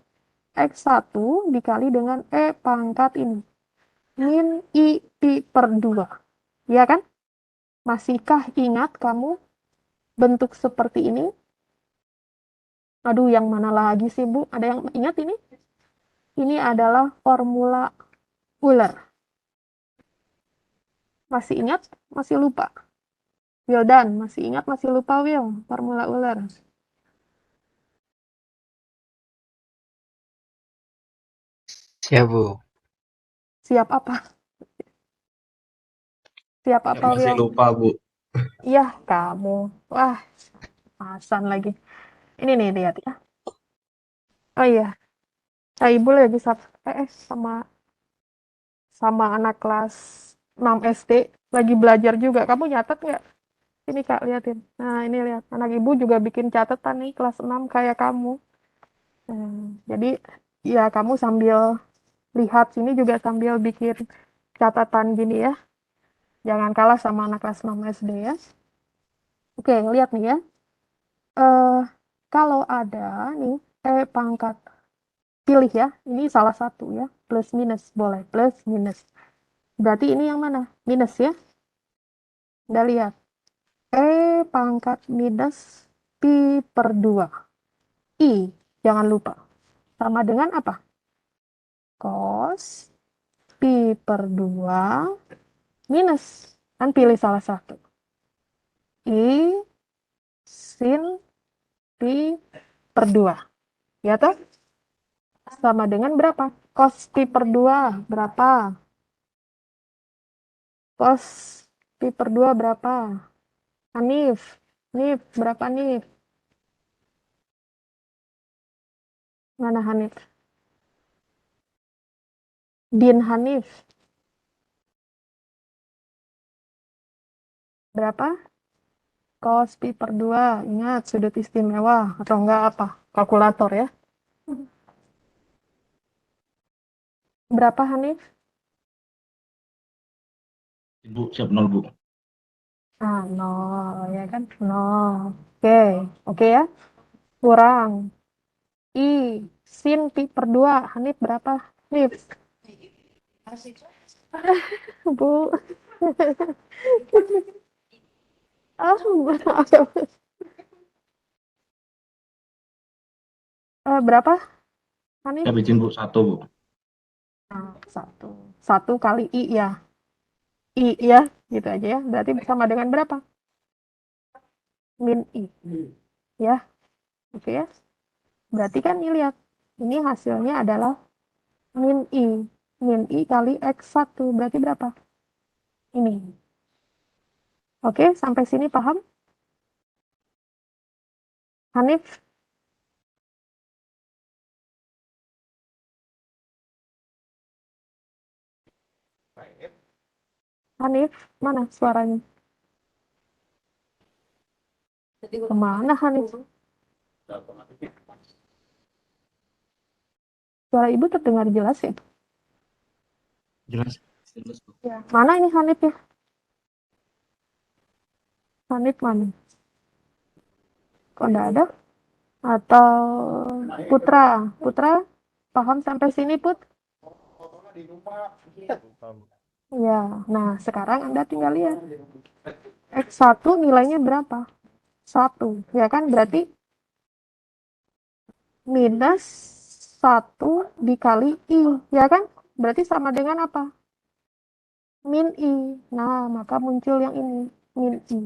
X1 dikali dengan E pangkat ini. Min I pi per 2. Ya kan? Masihkah ingat kamu bentuk seperti ini? Aduh, yang mana lagi sih, Bu? Ada yang ingat ini? Ini adalah formula Euler. Masih ingat? Masih lupa? Wildan, masih ingat? Masih lupa, Will? Formula Euler. Siap, Bu. Siap apa? Siap apa, Masih Will? lupa, Bu. Iya, kamu. Wah, Hasan lagi. Ini nih, lihat ya. Oh iya, Ibu lagi sama anak kelas 6 SD lagi belajar juga. Kamu nyatet nggak? Ini Kak, liatin. Nah, ini lihat. Anak Ibu juga bikin catatan nih, kelas 6 kayak kamu. Jadi, ya kamu sambil lihat sini juga sambil bikin catatan gini ya. Jangan kalah sama anak kelas 6 SD ya. Oke, lihat nih ya. Eh, kalau ada nih, pangkat. Pilih ya, ini salah satu ya. Plus minus, boleh. Plus minus. Berarti ini yang mana? Minus ya. Udah lihat. Pangkat minus pi per 2. I, jangan lupa. Sama dengan apa? Cos pi per 2 minus. Kan pilih salah satu. I sin pi per 2. Ya toh? Sama dengan berapa? Cos pi per 2 berapa? Cos pi per 2 berapa? Hanif. Nif, berapa Nif? Mana Hanif? Din Hanif. Berapa? Cos pi per 2. Ingat, sudut istimewa. Atau enggak apa? Kalkulator ya. Berapa Hanif? Ibu siap 0, Bu. Ah, 0. Ya kan? 0. Oke. Oke ya. Kurang. I. Sin pi per 2. Hanif berapa? Hanif. Bu. Berapa Hanif? Siap izin, Bu. 1, Bu. Nah, 1. 1 kali I ya. I ya. Gitu aja ya. Berarti sama dengan berapa? Min I. Ya. Oke ya. Berarti kan ini lihat. Ini hasilnya adalah min I. Min I kali X1. Berarti berapa? Ini. Oke, sampai sini paham? Hanif? Hanif? Mana suaranya? Kemana Hanif? Suara ibu terdengar jelas ya? Jelas. Jelas, Bu. Ya. Mana ini Hanif ya? Hanif mana? Kok enggak ada? Atau Putra? Putra, paham sampai sini, Put? Ya, nah sekarang Anda tinggal lihat. X1 nilainya berapa? 1, ya kan? Berarti minus 1 dikali I, ya kan? Berarti sama dengan apa? Min I. Nah, maka muncul yang ini, min I.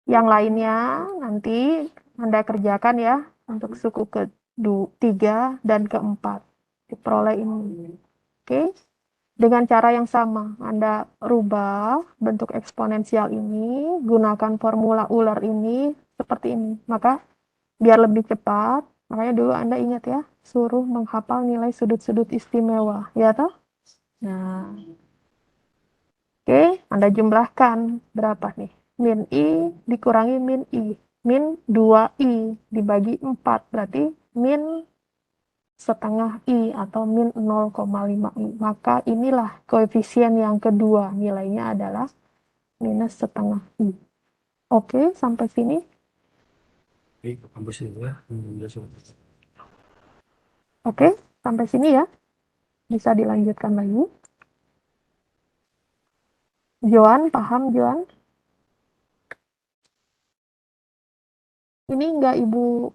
Yang lainnya nanti Anda kerjakan ya, untuk suku ketiga dan keempat. Diperoleh ini. Oke? Dengan cara yang sama, Anda rubah bentuk eksponensial ini, gunakan formula Euler ini, seperti ini. Maka, biar lebih cepat, makanya dulu Anda ingat ya, suruh menghafal nilai sudut-sudut istimewa, ya toh? Nah, oke, Anda jumlahkan berapa nih? Min I dikurangi min I. Min 2I dibagi 4, berarti min setengah I atau min 0,5 I. Maka inilah koefisien yang kedua, nilainya adalah minus setengah I. Oke, sampai sini. Oke, sampai sini ya. Bisa dilanjutkan lagi. Joan, paham Joan? Ini enggak Ibu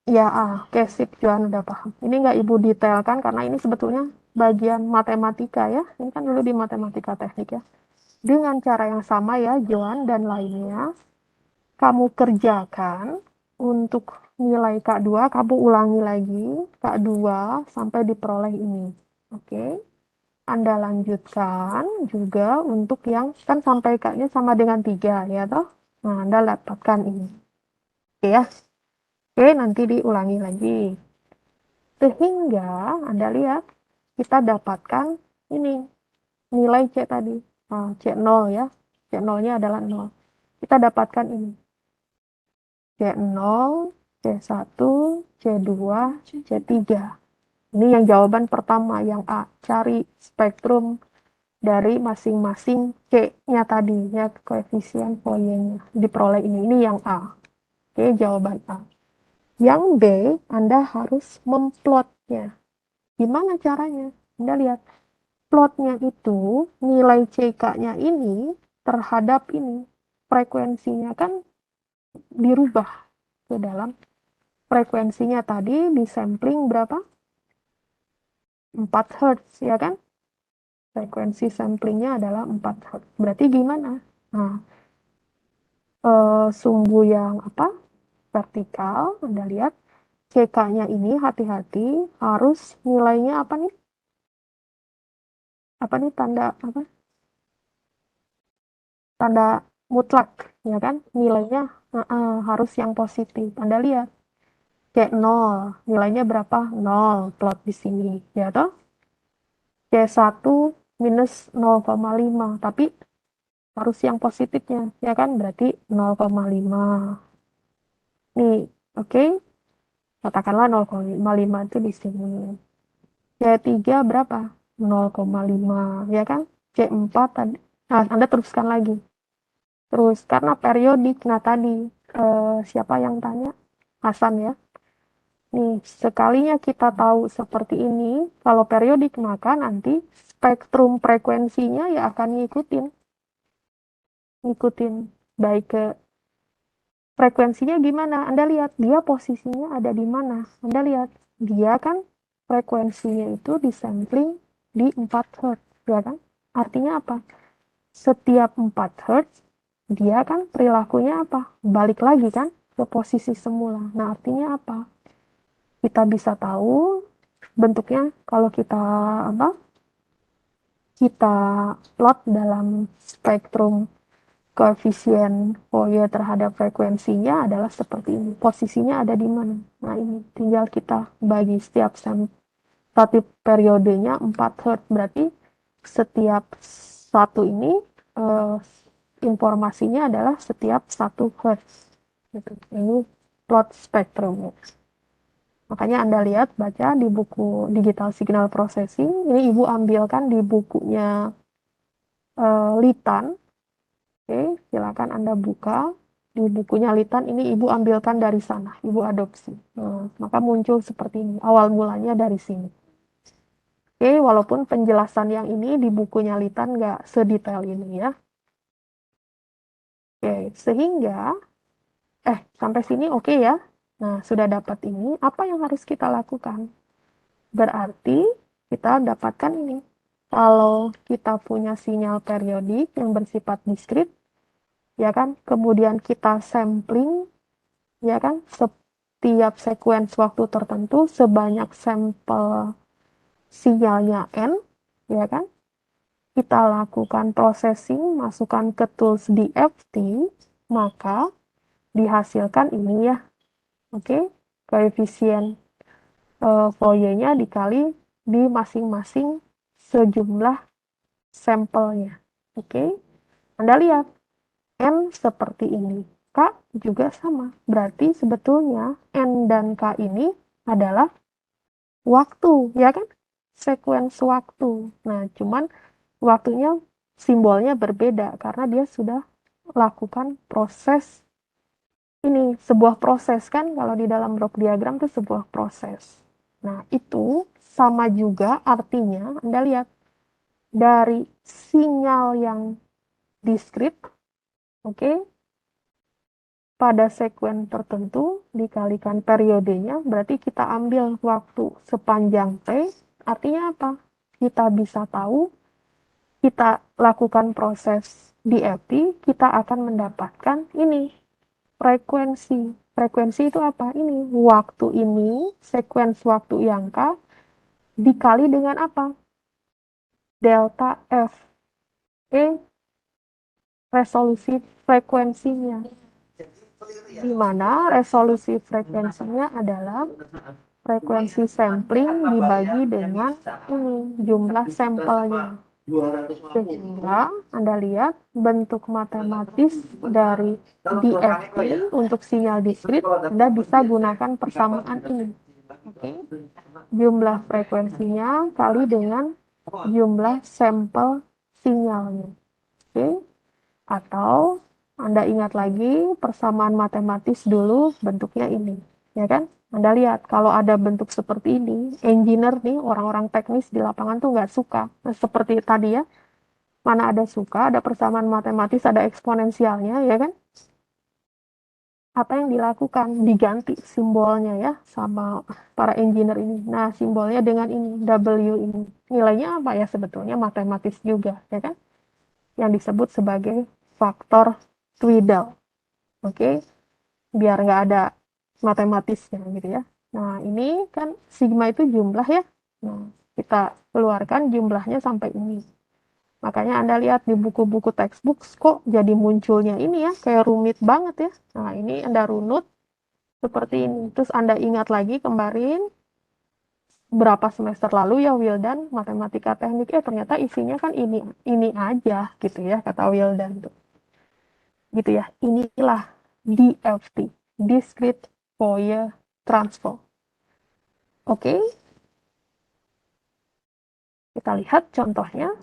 ya, oke, sip, Joan udah paham. Ini enggak Ibu detailkan karena ini sebetulnya bagian matematika ya. Ini kan dulu di matematika teknik ya. Dengan cara yang sama ya, Joan dan lainnya, kamu kerjakan untuk nilai K2, kamu ulangi lagi K2 sampai diperoleh ini. Oke. Anda lanjutkan juga untuk yang kan sampai K-nya sama dengan 3 ya toh. Nah, Anda dapatkan ini. Oke ya. Oke, nanti diulangi lagi. Sehingga Anda lihat kita dapatkan ini nilai C tadi. C0 ya. C0-nya adalah 0. Kita dapatkan ini. C0, C1, C2, C3. Ini yang jawaban pertama, yang A. Cari spektrum dari masing-masing C-nya tadi, ya, koefisien Fourier-nya. Diperoleh ini. Ini yang A. Oke, jawaban A. Yang B, Anda harus memplotnya. Gimana caranya? Anda lihat. Plotnya itu, nilai CK-nya ini terhadap ini. Frekuensinya kan dirubah ke dalam frekuensinya tadi di sampling berapa? 4 Hz, ya kan? Frekuensi samplingnya adalah 4 Hz. Berarti gimana? Nah, sumbu yang apa? Vertikal, Anda lihat. CK-nya ini hati-hati harus nilainya apa nih? Apa nih tanda apa? Tanda mutlak, ya kan? Nilainya harus yang positif. Anda lihat. C0, nilainya berapa? 0, plot di sini, ya toh? C1 minus 0,5, tapi harus yang positifnya, ya kan? Berarti 0,5. Nih, oke? Katakanlah 0,5 itu di sini. C3 berapa? 0,5, ya kan? C4 tadi. Nah, Anda teruskan lagi. Terus, karena periodik, nah tadi, siapa yang tanya? Hasan ya. Nih, sekalinya kita tahu seperti ini, kalau periodik maka nanti spektrum frekuensinya ya akan ngikutin baik ke frekuensinya gimana. Anda lihat dia posisinya ada di mana. Anda lihat dia kan frekuensinya itu disampling di 4 Hz, ya kan? Artinya apa? Setiap 4 Hz dia kan perilakunya apa? Balik lagi kan ke posisi semula. Nah, artinya apa? Kita bisa tahu bentuknya kalau kita apa? Kita plot dalam spektrum koefisien Fourier terhadap frekuensinya adalah seperti ini. Posisinya ada di mana? Nah, ini tinggal kita bagi setiap satu periodenya 4 Hz. Berarti setiap satu ini informasinya adalah setiap 1 Hz. Gitu. Ini plot spektrum. Makanya Anda lihat, baca di buku Digital Signal Processing. Ini Ibu ambilkan di bukunya Litan. Oke, silakan Anda buka Di buku nyalitan ini ibu ambilkan dari sana, ibu adopsi. Maka muncul seperti ini, awal mulanya dari sini. Oke, walaupun penjelasan yang ini di buku nyalitan nggak sedetail ini ya. Oke, sehingga, sampai sini oke ya. Nah, sudah dapat ini, apa yang harus kita lakukan? Berarti kita dapatkan ini. Kalau kita punya sinyal periodik yang bersifat diskrit, ya kan, kemudian kita sampling, ya kan, setiap sekuens waktu tertentu sebanyak sampel sinyalnya N, ya kan, kita lakukan processing, masukkan ke tools DFT, maka dihasilkan ini ya, oke, koefisien Fourier-nya dikali di masing-masing sejumlah sampelnya. Oke, Anda lihat N seperti ini, K juga sama. Berarti sebetulnya N dan K ini adalah waktu, ya kan? Sekuens waktu. Nah, cuman waktunya simbolnya berbeda karena dia sudah lakukan proses ini, sebuah proses kan, kalau di dalam block diagram itu sebuah proses. Nah, itu sama juga artinya, Anda lihat, dari sinyal yang diskrit, oke, pada sekuen tertentu dikalikan periodenya, berarti kita ambil waktu sepanjang T, artinya apa? Kita bisa tahu, kita lakukan proses DFT, kita akan mendapatkan ini, frekuensi. Frekuensi itu apa? Ini, waktu ini, sekuens waktu yang K, dikali dengan apa? Delta F. Resolusi frekuensinya. Di mana resolusi frekuensinya adalah frekuensi sampling dibagi dengan ini, jumlah sampelnya. Sehingga Anda lihat bentuk matematis dari DFT untuk sinyal diskrit, Anda bisa gunakan persamaan ini. Oke. Jumlah frekuensinya kali dengan jumlah sampel sinyalnya. Oke. Atau Anda ingat lagi persamaan matematis dulu bentuknya ini, ya kan? Anda lihat kalau ada bentuk seperti ini, engineer nih, orang-orang teknis di lapangan tuh nggak suka. Nah, seperti tadi ya, mana ada suka, ada persamaan matematis, ada eksponensialnya, ya kan? Apa yang dilakukan? Diganti simbolnya ya sama para engineer ini. Nah, simbolnya dengan ini, W ini. Nilainya apa ya sebetulnya? Matematis juga, ya kan? Yang disebut sebagai faktor Tweedle. Oke, biar nggak ada matematisnya gitu ya. Nah, ini kan sigma itu jumlah ya. Nah, kita keluarkan jumlahnya sampai ini. Makanya Anda lihat di buku-buku textbook kok jadi munculnya ini ya, kayak rumit banget ya. Nah, ini Anda runut seperti ini. Terus Anda ingat lagi kemarin berapa semester lalu ya Wildan, matematika teknik, ternyata isinya kan ini aja gitu ya, kata Wildan tuh. Gitu ya, inilah DFT, Discrete Fourier Transform. Oke, kita lihat contohnya.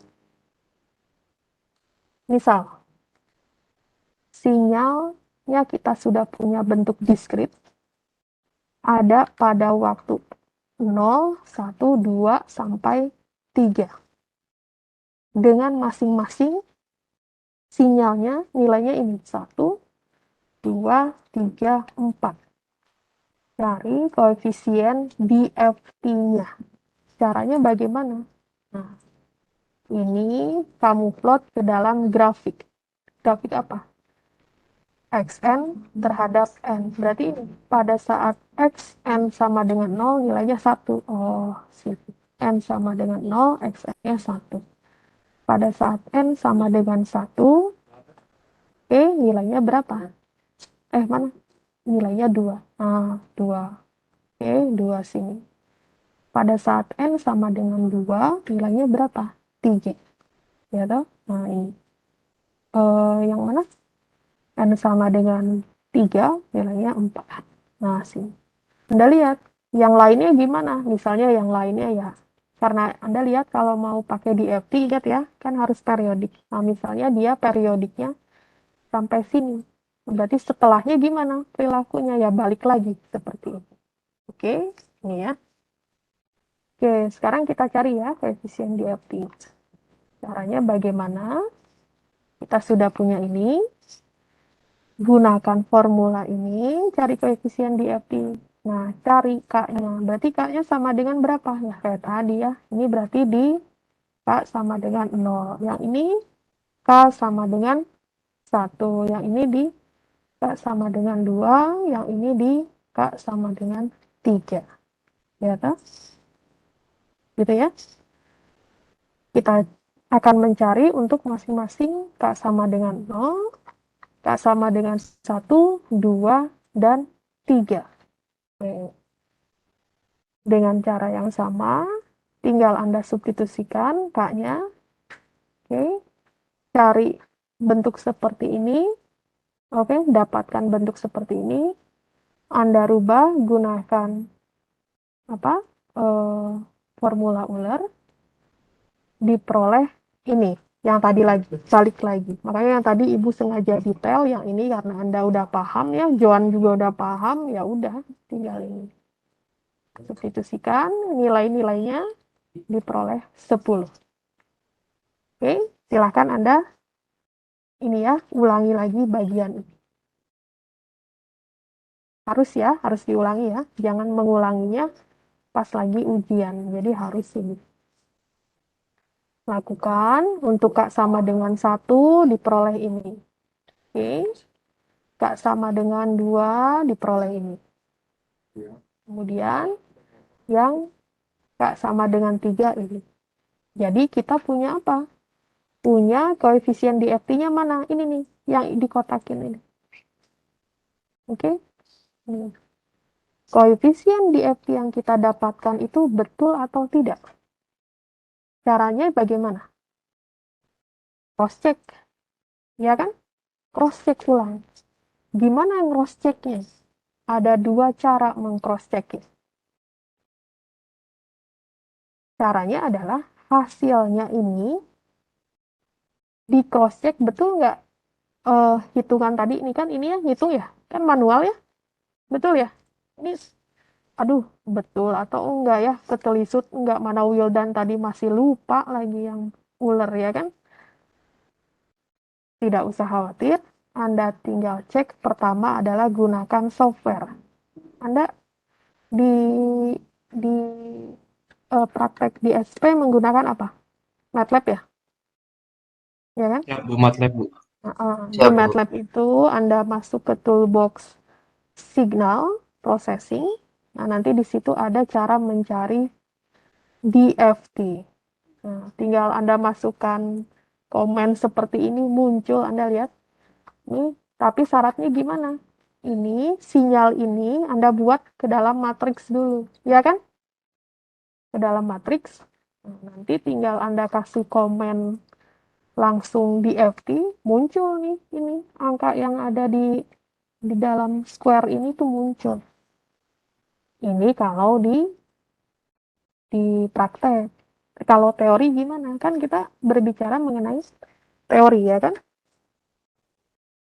Misal, sinyalnya kita sudah punya bentuk diskrit, ada pada waktu 0, 1, 2, sampai 3. Dengan masing-masing sinyalnya nilainya ini 1, 2, 3, 4. Cari koefisien DFT-nya. Caranya bagaimana? Nah, ini kamu plot ke dalam grafik. Grafik apa? Xn terhadap N. Berarti ini pada saat Xn sama dengan 0 nilainya 1. Oh, N sama dengan 0, Xn-nya 1. Pada saat N sama dengan 1, nilainya berapa? Mana? Nilainya 2. Nah, 2. 2 sini. Pada saat N sama dengan 2, nilainya berapa? 3. Ya toh? Nah, ini. Yang mana? N sama dengan 3, nilainya 4. Nah, sini. Anda lihat, yang lainnya gimana? Misalnya yang lainnya ya, karena Anda lihat kalau mau pakai DFT, ingat ya, kan harus periodik. Nah, misalnya dia periodiknya sampai sini. Berarti setelahnya gimana perilakunya? Ya balik lagi seperti ini. Oke, ini ya. Oke, sekarang kita cari ya koefisien DFT. Caranya bagaimana? Kita sudah punya ini. Gunakan formula ini, cari koefisien DFT. Nah, cari K-nya. Berarti K-nya sama dengan berapa? Ya, kayak tadi ya. Ini berarti di K sama dengan 0. Yang ini K sama dengan 1. Yang ini di K sama dengan 2. Yang ini di K sama dengan 3. Ya, kan? Gitu ya. Kita akan mencari untuk masing-masing K sama dengan 0, K sama dengan 1, 2, dan 3. Oke. Dengan cara yang sama, tinggal Anda substitusikan K-nya. Oke. Cari bentuk seperti ini. Oke, dapatkan bentuk seperti ini. Anda rubah gunakan apa? Formula Euler, diperoleh ini yang tadi lagi, balik lagi. Makanya yang tadi Ibu sengaja detail, yang ini karena Anda udah paham ya, Joan juga udah paham, ya udah tinggal ini. Substitusikan nilai-nilainya, diperoleh 10. Oke, silahkan Anda ini ya, ulangi lagi bagian ini. Harus diulangi ya, jangan mengulanginya pas lagi ujian. Jadi harus ini. Lakukan untuk K sama dengan 1 diperoleh ini. Oke. K sama dengan 2 diperoleh ini. Kemudian yang K sama dengan 3 ini. Jadi kita punya apa? Punya koefisien DFT-nya mana? Ini nih, yang dikotakin ini. Oke. Ini. Koefisien DFT yang kita dapatkan itu betul atau tidak? Caranya bagaimana? Cross check. Ya kan? Cross check ulang. Gimana cross check-nya? Ada 2 cara meng-cross check. Caranya adalah hasilnya ini di cross check betul nggak hitungan tadi ini kan ini ya hitung ya kan manual ya betul ya ini aduh betul atau enggak ya ketelisut enggak mana Wildan tadi masih lupa lagi yang uler ya kan tidak usah khawatir Anda tinggal cek pertama adalah gunakan software Anda di praktek di SP menggunakan apa MATLAB ya kan Ya, Bu Matlab, Bu. di Siap, Bu. MATLAB itu Anda masuk ke toolbox signal processing. Nah, nanti di situ ada cara mencari DFT. Nah, tinggal Anda masukkan komen seperti ini muncul, Anda lihat. Nih, tapi syaratnya gimana? Ini sinyal ini Anda buat ke dalam matriks dulu, ya kan? Ke dalam matriks. Nah, nanti tinggal Anda kasih komen langsung DFT, muncul nih ini angka yang ada di dalam square ini tuh muncul. Ini kalau di praktek. Kalau teori gimana? Kan kita berbicara mengenai teori ya kan?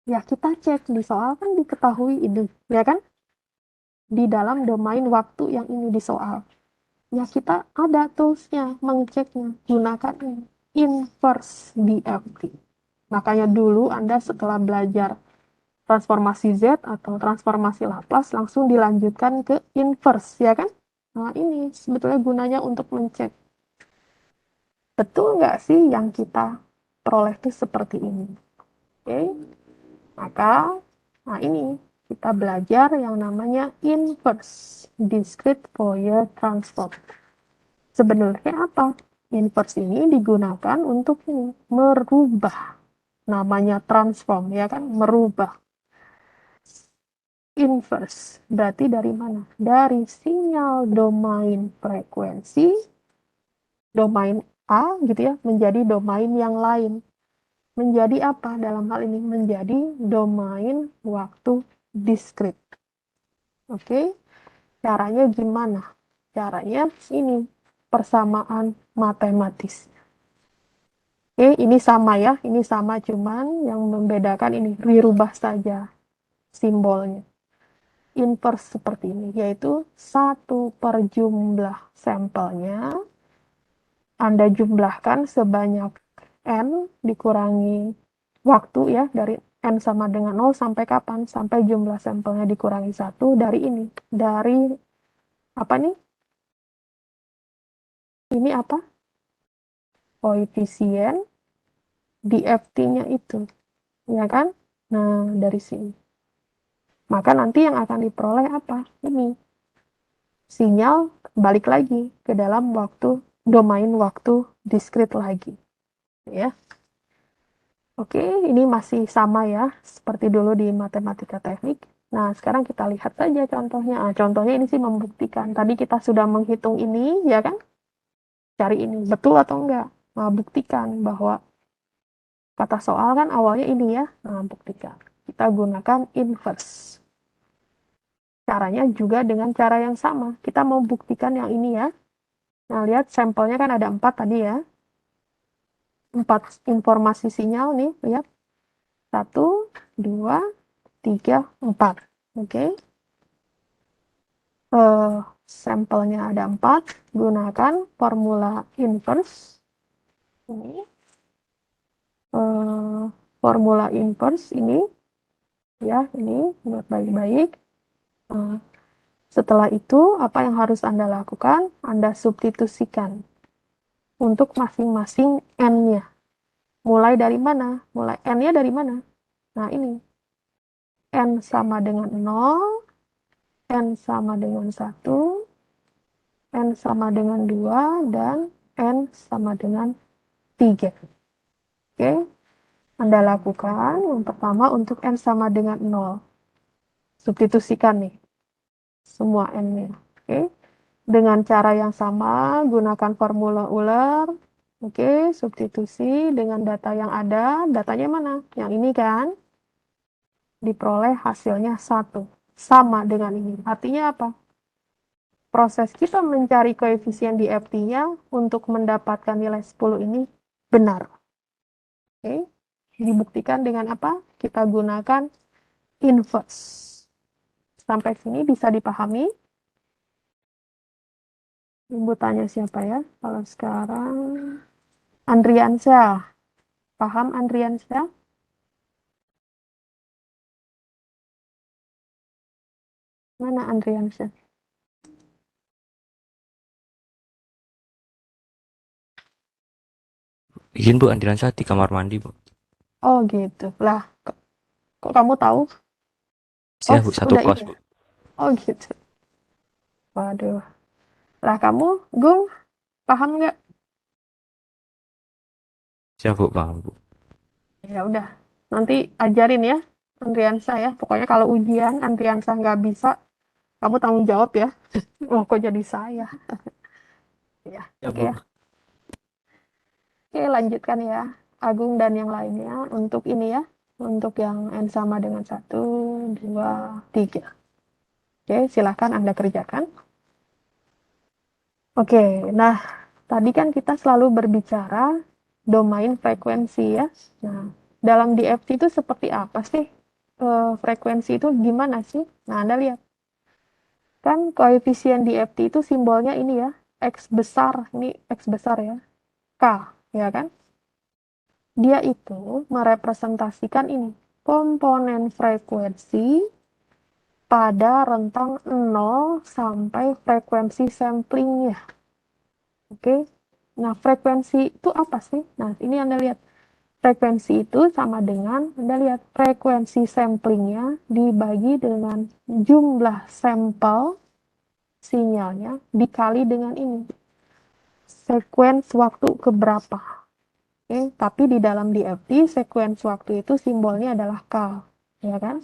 Ya kita cek di soal kan diketahui ini, ya kan? Di dalam domain waktu yang ini di soal. Ya kita ada toolsnya, mengeceknya, gunakan ini. Inverse DFT. Makanya dulu Anda setelah belajar transformasi Z atau transformasi Laplace langsung dilanjutkan ke inverse, ya kan? Nah ini sebetulnya gunanya untuk mencek. Betul nggak sih yang kita peroleh itu seperti ini? Oke, maka nah ini kita belajar yang namanya inverse discrete Fourier transform. Sebenarnya apa? Inverse ini digunakan untuk ini, merubah. Namanya transform, ya kan? Merubah. Inverse berarti dari mana? Dari sinyal domain frekuensi, domain A gitu ya, menjadi domain yang lain. Menjadi apa dalam hal ini? Menjadi domain waktu diskrit. Oke, caranya gimana? Caranya ini persamaan matematis. Oke, ini sama ya, ini sama cuman yang membedakan ini dirubah saja. simbolnya. Inverse seperti ini, yaitu 1 per jumlah sampelnya, Anda jumlahkan sebanyak N dikurangi waktu ya, dari N sama dengan 0 sampai kapan? Sampai jumlah sampelnya dikurangi 1 dari ini. Dari apa nih? Ini apa? Koefisien DFT-nya itu. Ya kan? Nah, dari sini. Maka nanti yang akan diperoleh apa? Ini. Sinyal balik lagi ke dalam waktu, domain waktu diskrit lagi. Ya. Oke, ini masih sama ya, seperti dulu di matematika teknik. Nah, sekarang kita lihat saja contohnya. Nah, contohnya ini sih membuktikan. Tadi kita sudah menghitung ini, ya kan? Cari ini, betul atau enggak? Nah, buktikan bahwa kata soal kan awalnya ini ya. Nah, buktikan. Kita gunakan inverse. Caranya juga dengan cara yang sama. Kita mau buktikan yang ini ya. Nah, lihat sampelnya kan ada 4 tadi ya. 4 informasi sinyal nih, lihat. 1, 2, 3, 4. Oke. Sampelnya ada 4. Gunakan formula inverse. Ini. Formula inverse ini. Ya, ini buat baik-baik. Setelah itu, apa yang harus Anda lakukan? Anda substitusikan untuk masing-masing N-nya. Mulai dari mana? Mulai N-nya dari mana? Nah, ini. N sama dengan 0, N sama dengan 1, N sama dengan 2, dan N sama dengan 3. Oke, Anda lakukan yang pertama untuk N sama dengan 0. Substitusikan nih, semua N-nya. Oke, dengan cara yang sama, gunakan formula Euler. Oke, substitusi dengan data yang ada. Datanya mana? Yang ini kan? Diperoleh hasilnya 1. Sama dengan ini. Artinya apa? Proses kita mencari koefisien DFT-nya untuk mendapatkan nilai 10 ini benar. Oke, dibuktikan dengan apa? Kita gunakan inverse. Sampai sini bisa dipahami? Ibu tanya siapa ya? Kalau sekarang Andriansyah. Paham Andriansyah? Mana Andriansyah? Izin Bu, Andiran saat di kamar mandi Bu. Oh gitu. Lah, kok kamu tahu? Saya Bu, satu udah kos ini Bu. ya? Oh gitu. Waduh. Lah kamu, Gung, paham nggak? Saya Bu, paham Bu. Ya udah. Nanti ajarin ya, Andriansyah ya. Pokoknya kalau ujian Andriansyah nggak bisa, kamu tanggung jawab ya. Oh, kok jadi saya? Ya, Ya, oke Bu. ya. Oke, lanjutkan ya. Agung dan yang lainnya untuk ini ya. Untuk yang N sama dengan 1, 2, 3. Oke, silahkan Anda kerjakan. Oke, nah tadi kan kita selalu berbicara domain frekuensi ya. Nah, dalam DFT itu seperti apa sih? Frekuensi itu gimana sih? Nah, Anda lihat. Kan koefisien DFT itu simbolnya ini ya. X besar, ini X besar ya. K, ya kan? Dia itu merepresentasikan ini. Komponen frekuensi pada rentang 0 sampai frekuensi samplingnya. Oke. Nah, frekuensi itu apa sih? Nah, ini Anda lihat. Frekuensi itu sama dengan, Anda lihat, frekuensi samplingnya dibagi dengan jumlah sampel sinyalnya dikali dengan ini. Sekuens waktu keberapa. Oke, tapi di dalam DFT, sekuens waktu itu simbolnya adalah K. Ya kan?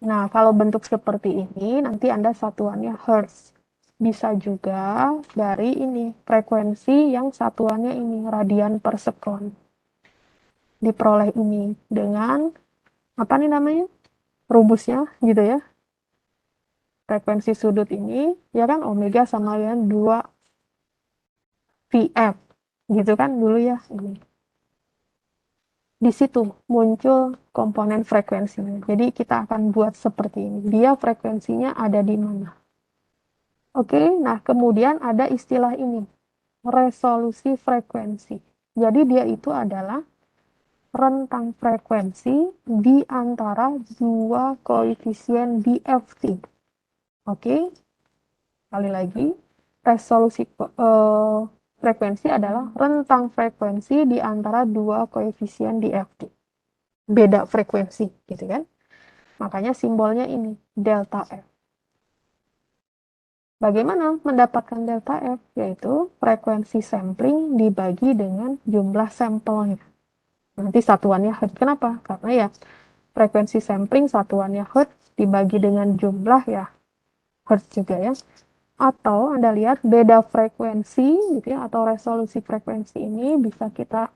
Nah, kalau bentuk seperti ini, nanti Anda satuannya Hertz. Bisa juga dari ini, frekuensi yang satuannya ini, radian per sekon. Diperoleh ini dengan, apa nih namanya? Rumusnya gitu ya. Frekuensi sudut ini, ya kan, omega sama dengan 2 VF. Gitu kan dulu ya. Ini. di situ muncul komponen frekuensinya. Jadi kita akan buat seperti ini. Dia frekuensinya ada di mana? Oke, nah kemudian ada istilah ini, resolusi frekuensi. Jadi dia itu adalah rentang frekuensi di antara dua koefisien DFT. Oke, sekali lagi, resolusi frekuensi adalah rentang frekuensi di antara dua koefisien DFT. Beda frekuensi, gitu kan? Makanya simbolnya ini, delta F. Bagaimana mendapatkan delta F? Yaitu frekuensi sampling dibagi dengan jumlah sampelnya. Nanti satuannya Hertz. Kenapa? Karena ya frekuensi sampling satuannya Hertz dibagi dengan jumlah ya Hertz juga ya. Atau Anda lihat beda frekuensi gitu ya, atau resolusi frekuensi ini bisa kita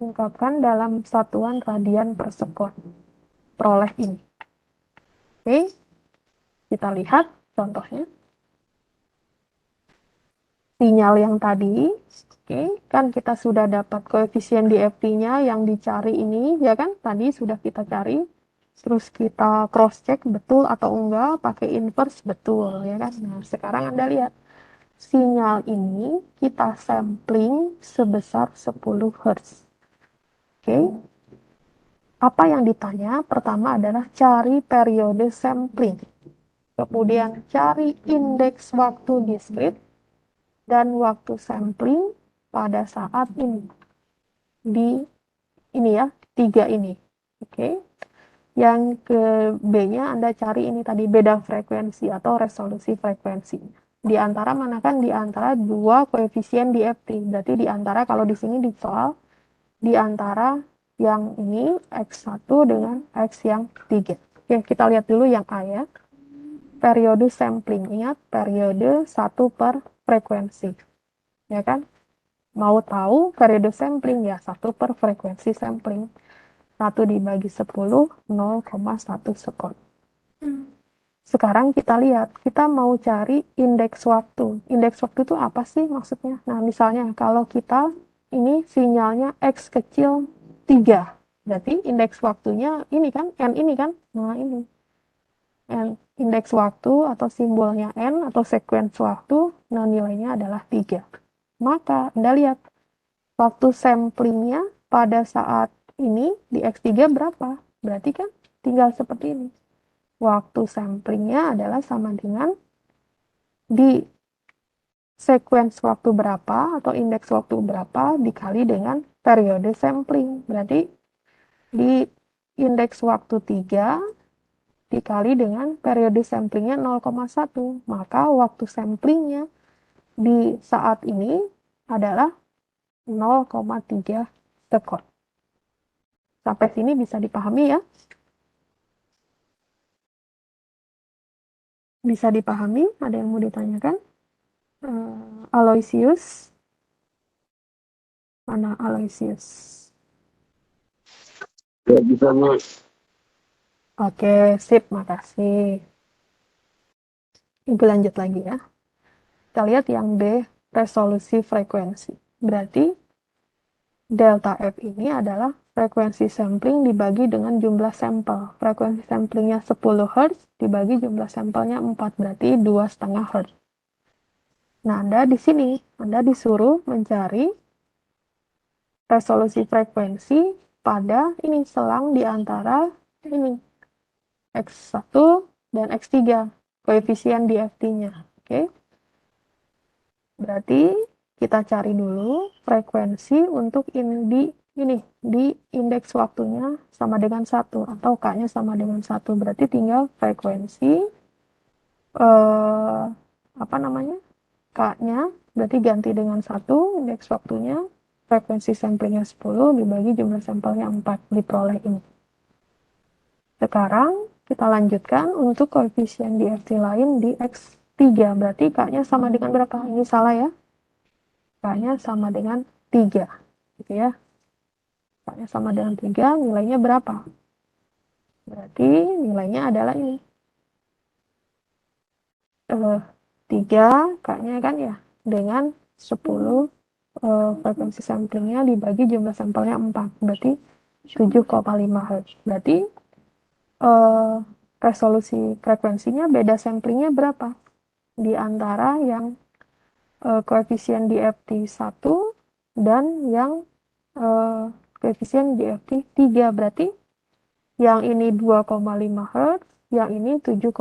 ungkapkan dalam satuan radian per sekon. Peroleh ini. Oke, kita lihat contohnya. Sinyal yang tadi, oke, kan kita sudah dapat koefisien DFT-nya yang dicari ini, ya kan? Tadi sudah kita cari, terus kita cross check betul atau enggak, pakai inverse betul, ya kan? Nah, sekarang Anda lihat, sinyal ini kita sampling sebesar 10 Hz. Oke. Apa yang ditanya? Pertama adalah cari periode sampling. Kemudian cari indeks waktu diskrit dan waktu sampling pada saat ini. Di ini ya, 3 ini. Oke. Yang ke B-nya Anda cari ini tadi beda frekuensi atau resolusi frekuensi. Di antara mana kan? Di antara dua koefisien DFT. Berarti di antara, kalau di sini di soal, di antara yang ini X1 dengan X yang 3. Oke, kita lihat dulu yang A ya. Periode sampling. Ingat, periode 1 per frekuensi. Ya kan? Mau tahu periode sampling ya 1 per frekuensi sampling. 1 dibagi 10, 0,1 sekon. Sekarang kita lihat, kita mau cari indeks waktu. Indeks waktu itu apa sih maksudnya? Nah, misalnya kalau kita ini sinyalnya X kecil 3. Berarti indeks waktunya ini kan, N ini kan? Nah, ini. N, indeks waktu atau simbolnya N atau sequence waktu, nah nilainya adalah 3. Maka Anda lihat, waktu samplingnya pada saat ini di X3 berapa? Berarti kan tinggal seperti ini. Waktu samplingnya adalah sama dengan di sequence waktu berapa atau indeks waktu berapa dikali dengan periode sampling. Berarti di indeks waktu 3 dikali dengan periode samplingnya 0,1. Maka waktu samplingnya di saat ini adalah 0,3 sekon. Sampai sini bisa dipahami ya? Bisa dipahami? Ada yang mau ditanyakan? Aloysius? Mana Aloysius? Ya, bisa, Bu. Oke, sip, makasih. Ibu lanjut lagi ya. Kita lihat yang B, resolusi frekuensi. Berarti delta F ini adalah frekuensi sampling dibagi dengan jumlah sampel. Frekuensi samplingnya 10 Hz dibagi jumlah sampelnya 4, berarti 2,5 Hz. Nah, Anda di sini, Anda disuruh mencari resolusi frekuensi pada ini selang di antara ini X1 dan X3, koefisien DFT-nya. Oke. Berarti kita cari dulu frekuensi untuk di indeks waktunya sama dengan 1 atau K-nya sama dengan 1. Berarti tinggal frekuensi K-nya berarti ganti dengan 1, indeks waktunya, frekuensi samplingnya 10 dibagi jumlah sampelnya 4, diperoleh ini. Sekarang kita lanjutkan untuk koefisien DFT lain di X3. Berarti K-nya sama dengan berapa? Ini salah ya. K-nya sama dengan 3. Gitu ya. K-nya sama dengan 3, nilainya berapa? Berarti nilainya adalah ini. 3, K-nya kan ya. Dengan 10 frekuensi samplingnya dibagi jumlah sampelnya 4. Berarti 7,5 Hz. Berarti resolusi frekuensinya beda samplingnya berapa? Di antara yang koefisien DFT 1 dan yang koefisien DFT 3. Berarti yang ini 2,5 Hz, yang ini 7,5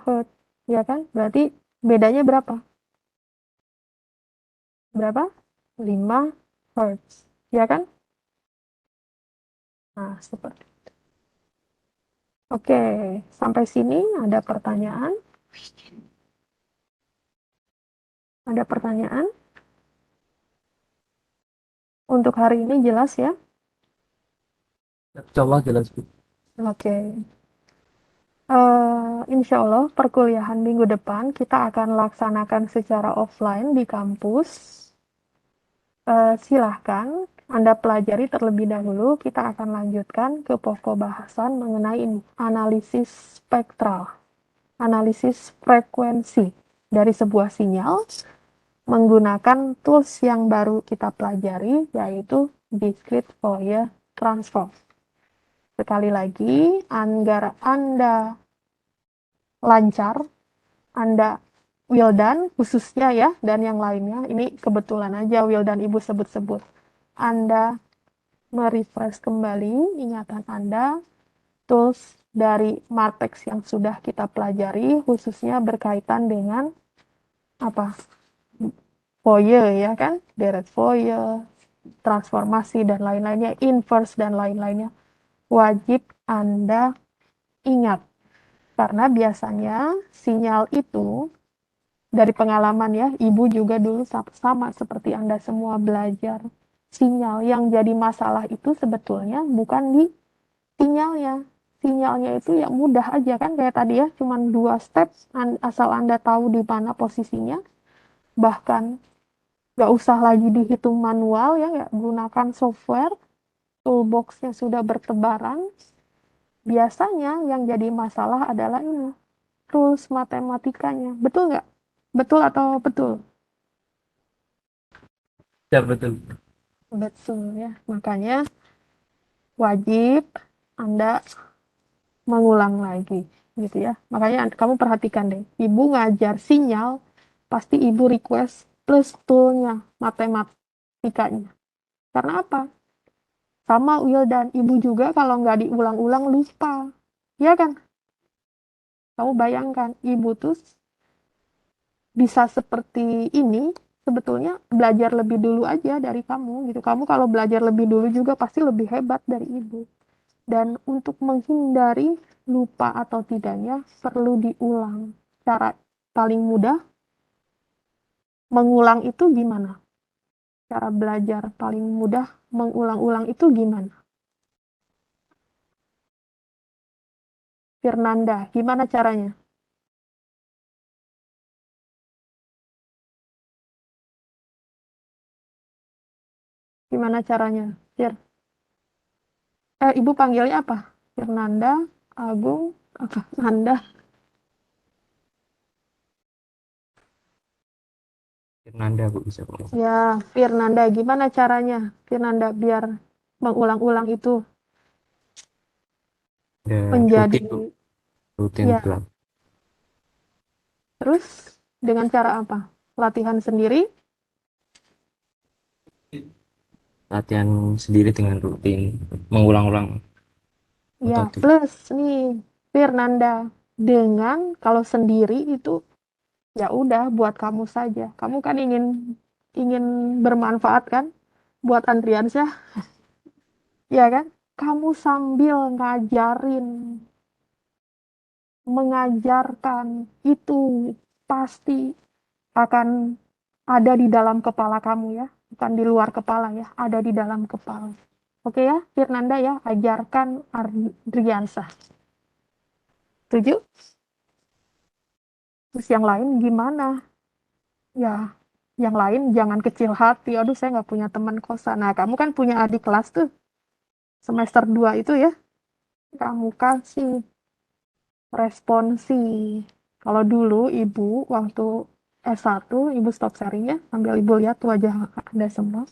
Hz. Ya kan? Berarti bedanya berapa? Berapa? 5 Hz. Ya kan? Nah, seperti itu. Oke, sampai sini ada pertanyaan? Ada pertanyaan? Untuk hari ini jelas ya? Insya Allah jelas, Bu. Oke. Insya Allah perkuliahan minggu depan kita akan laksanakan secara offline di kampus. Silahkan Anda pelajari terlebih dahulu. Kita akan lanjutkan ke pokok bahasan mengenai analisis spektral, analisis frekuensi dari sebuah sinyal menggunakan tools yang baru kita pelajari, yaitu discrete Fourier transform. Sekali lagi, agar Anda lancar, Anda Wildan khususnya ya, dan yang lainnya, ini kebetulan aja Wildan Ibu sebut-sebut, Anda merefresh kembali ingatan Anda, tools dari Marpex yang sudah kita pelajari, khususnya berkaitan dengan apa? Fourier ya kan, deret Fourier, transformasi dan lain-lainnya, inverse dan lain-lainnya, wajib Anda ingat. Karena biasanya sinyal itu, dari pengalaman ya, Ibu juga dulu sama seperti Anda semua belajar. Sinyal yang jadi masalah itu sebetulnya bukan di sinyalnya. Sinyalnya itu ya mudah aja kan, kayak tadi ya, cuma 2 step, asal Anda tahu di mana posisinya. Bahkan nggak usah lagi dihitung manual ya, nggak gunakan software, toolbox-nya sudah bertebaran. Biasanya yang jadi masalah adalah ini, rules matematikanya. Betul nggak? Betul atau betul? Ya, betul. Betul ya. Makanya wajib Anda mengulang lagi gitu ya. Makanya kamu perhatikan deh. Ibu ngajar sinyal, pasti Ibu request plus toolnya, matematikanya. Karena apa? Sama Will dan Ibu juga kalau nggak diulang-ulang lupa. Ya kan? Kamu bayangkan, Ibu tuh bisa seperti ini, sebetulnya belajar lebih dulu aja dari kamu gitu. Kamu kalau belajar lebih dulu juga pasti lebih hebat dari Ibu. Dan untuk menghindari lupa atau tidaknya perlu diulang. Cara paling mudah mengulang itu gimana? Cara belajar paling mudah mengulang-ulang itu gimana? Fernanda, gimana caranya? Gimana caranya? Ibu panggilnya apa? Fernanda, Agung, apa? Nanda. Fernanda, Bu, bisa, Bu. Ya, Fernanda, gimana caranya? Fernanda biar mengulang-ulang itu Ya, menjadi, rutin, Bu. Rutin ya, pulang. terus dengan cara apa? Latihan sendiri? Latihan sendiri dengan rutin, mengulang-ulang Ya, metode. plus nih, Fernanda, dengan kalau sendiri itu ya udah buat kamu saja. Kamu kan ingin ingin bermanfaat kan buat Andriansyah, ya kan? Kamu sambil ngajarin, mengajarkan itu pasti akan ada di dalam kepala kamu ya, bukan di luar kepala ya, ada di dalam kepala. Oke ya, Fernanda ya, ajarkan Andriansyah. Setuju? Terus yang lain gimana? Ya, yang lain jangan kecil hati. Aduh, saya nggak punya teman kosan. Nah, kamu kan punya adik kelas tuh, semester 2 itu ya. Kamu kasih responsi. Kalau dulu Ibu, waktu S1, Ibu stop sharing ya, sambil Ibu lihat wajah Anda semua.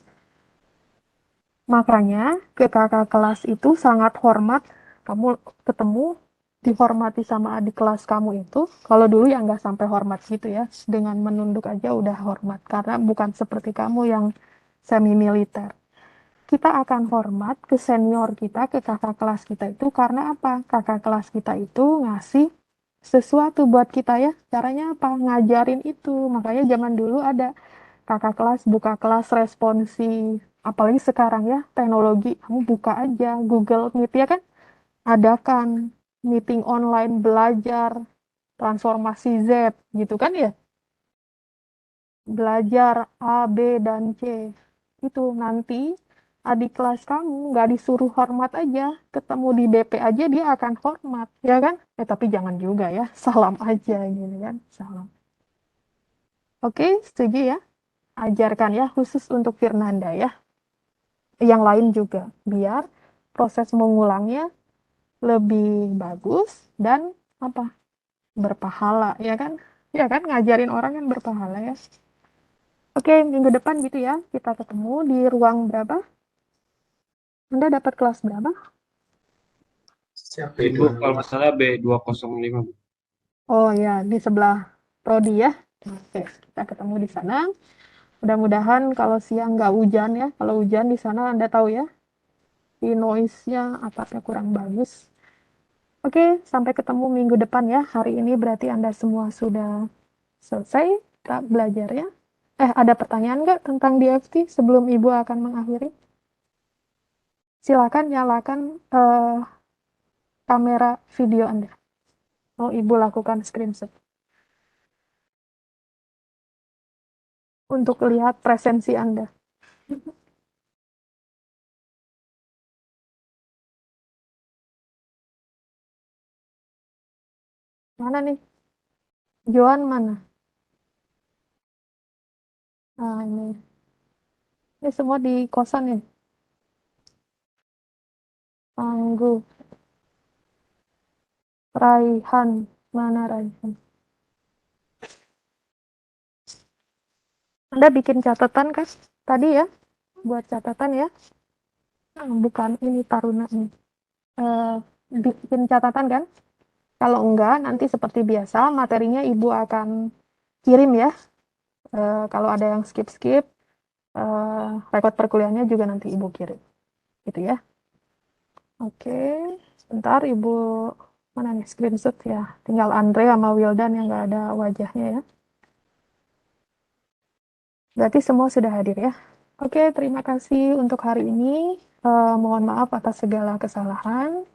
Makanya ke kakak kelas itu sangat hormat. Kamu ketemu dihormati sama adik kelas kamu itu. Kalau dulu ya nggak sampai hormat gitu ya. Dengan menunduk aja udah hormat. Karena bukan seperti kamu yang semi militer. Kita akan hormat ke senior kita, ke kakak kelas kita itu karena apa? Kakak kelas kita itu ngasih sesuatu buat kita ya. Caranya apa? Ngajarin itu. Makanya zaman dulu ada kakak kelas buka kelas responsif. Apalagi sekarang ya, teknologi. Kamu buka aja Google Meet ya kan? Adakan meeting online belajar transformasi Z gitu kan ya? Belajar A, B, dan C. Itu nanti adik kelas kamu nggak disuruh hormat aja, ketemu di DP aja dia akan hormat, ya kan? Tapi jangan juga ya, salam aja gitu kan, salam. Oke, setuju ya? Ajarkan ya, khusus untuk Firnanda ya. Yang lain juga, biar proses mengulangnya lebih bagus dan apa? Berpahala, ya kan? Ya kan, ngajarin orang yang berpahala ya. Oke, minggu depan gitu ya, kita ketemu di ruang berapa? Anda dapat kelas berapa? Ibu kalau nggak salah B205. Bu. Oh ya, di sebelah prodi ya. Oke, kita ketemu di sana. Mudah-mudahan kalau siang nggak hujan ya. Kalau hujan di sana Anda tahu ya, di noise-nya atapnya kurang bagus. Oke, sampai ketemu minggu depan ya. Hari ini berarti Anda semua sudah selesai kita belajar ya. Ada pertanyaan nggak tentang DFT sebelum Ibu akan mengakhiri? Silakan nyalakan kamera video Anda. Mau Ibu lakukan screenshot untuk lihat presensi Anda. Mana nih? Joan mana? Nah, ini semua di kosan ya. Tangguh. Raihan. Mana Raihan? Anda bikin catatan kan? Tadi ya? Buat catatan ya? Bukan ini Taruna nih. Bikin catatan kan? Kalau enggak, nanti seperti biasa materinya Ibu akan kirim ya. Kalau ada yang skip-skip, rekod perkuliahannya juga nanti Ibu kirim. Gitu ya. Oke, sebentar Ibu mana nih screenshot ya. Tinggal Andre sama Wildan yang nggak ada wajahnya ya. Berarti semua sudah hadir ya. Oke, terima kasih untuk hari ini. Mohon maaf atas segala kesalahan.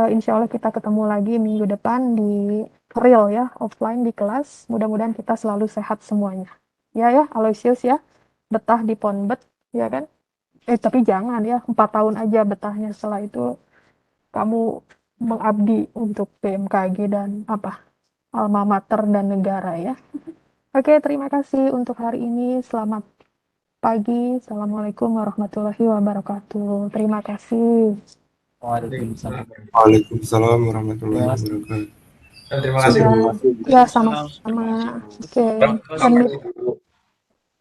Insya Allah kita ketemu lagi minggu depan di real ya, offline di kelas. Mudah-mudahan kita selalu sehat semuanya. Ya, Aloysius ya. Betah di Ponbet, ya kan? Tapi jangan ya, 4 tahun aja betahnya. Setelah itu kamu mengabdi untuk BMKG dan alma mater dan negara ya. Oke, terima kasih untuk hari ini. Selamat pagi. Assalamualaikum warahmatullahi wabarakatuh. Terima kasih. Waalaikumsalam. Waalaikumsalam warahmatullahi wabarakatuh. Terima Ya, kasih, Bu. ya sama-sama. Oke, Sampai Bu.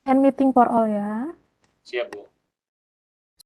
end meeting for all ya. Siap, Bu.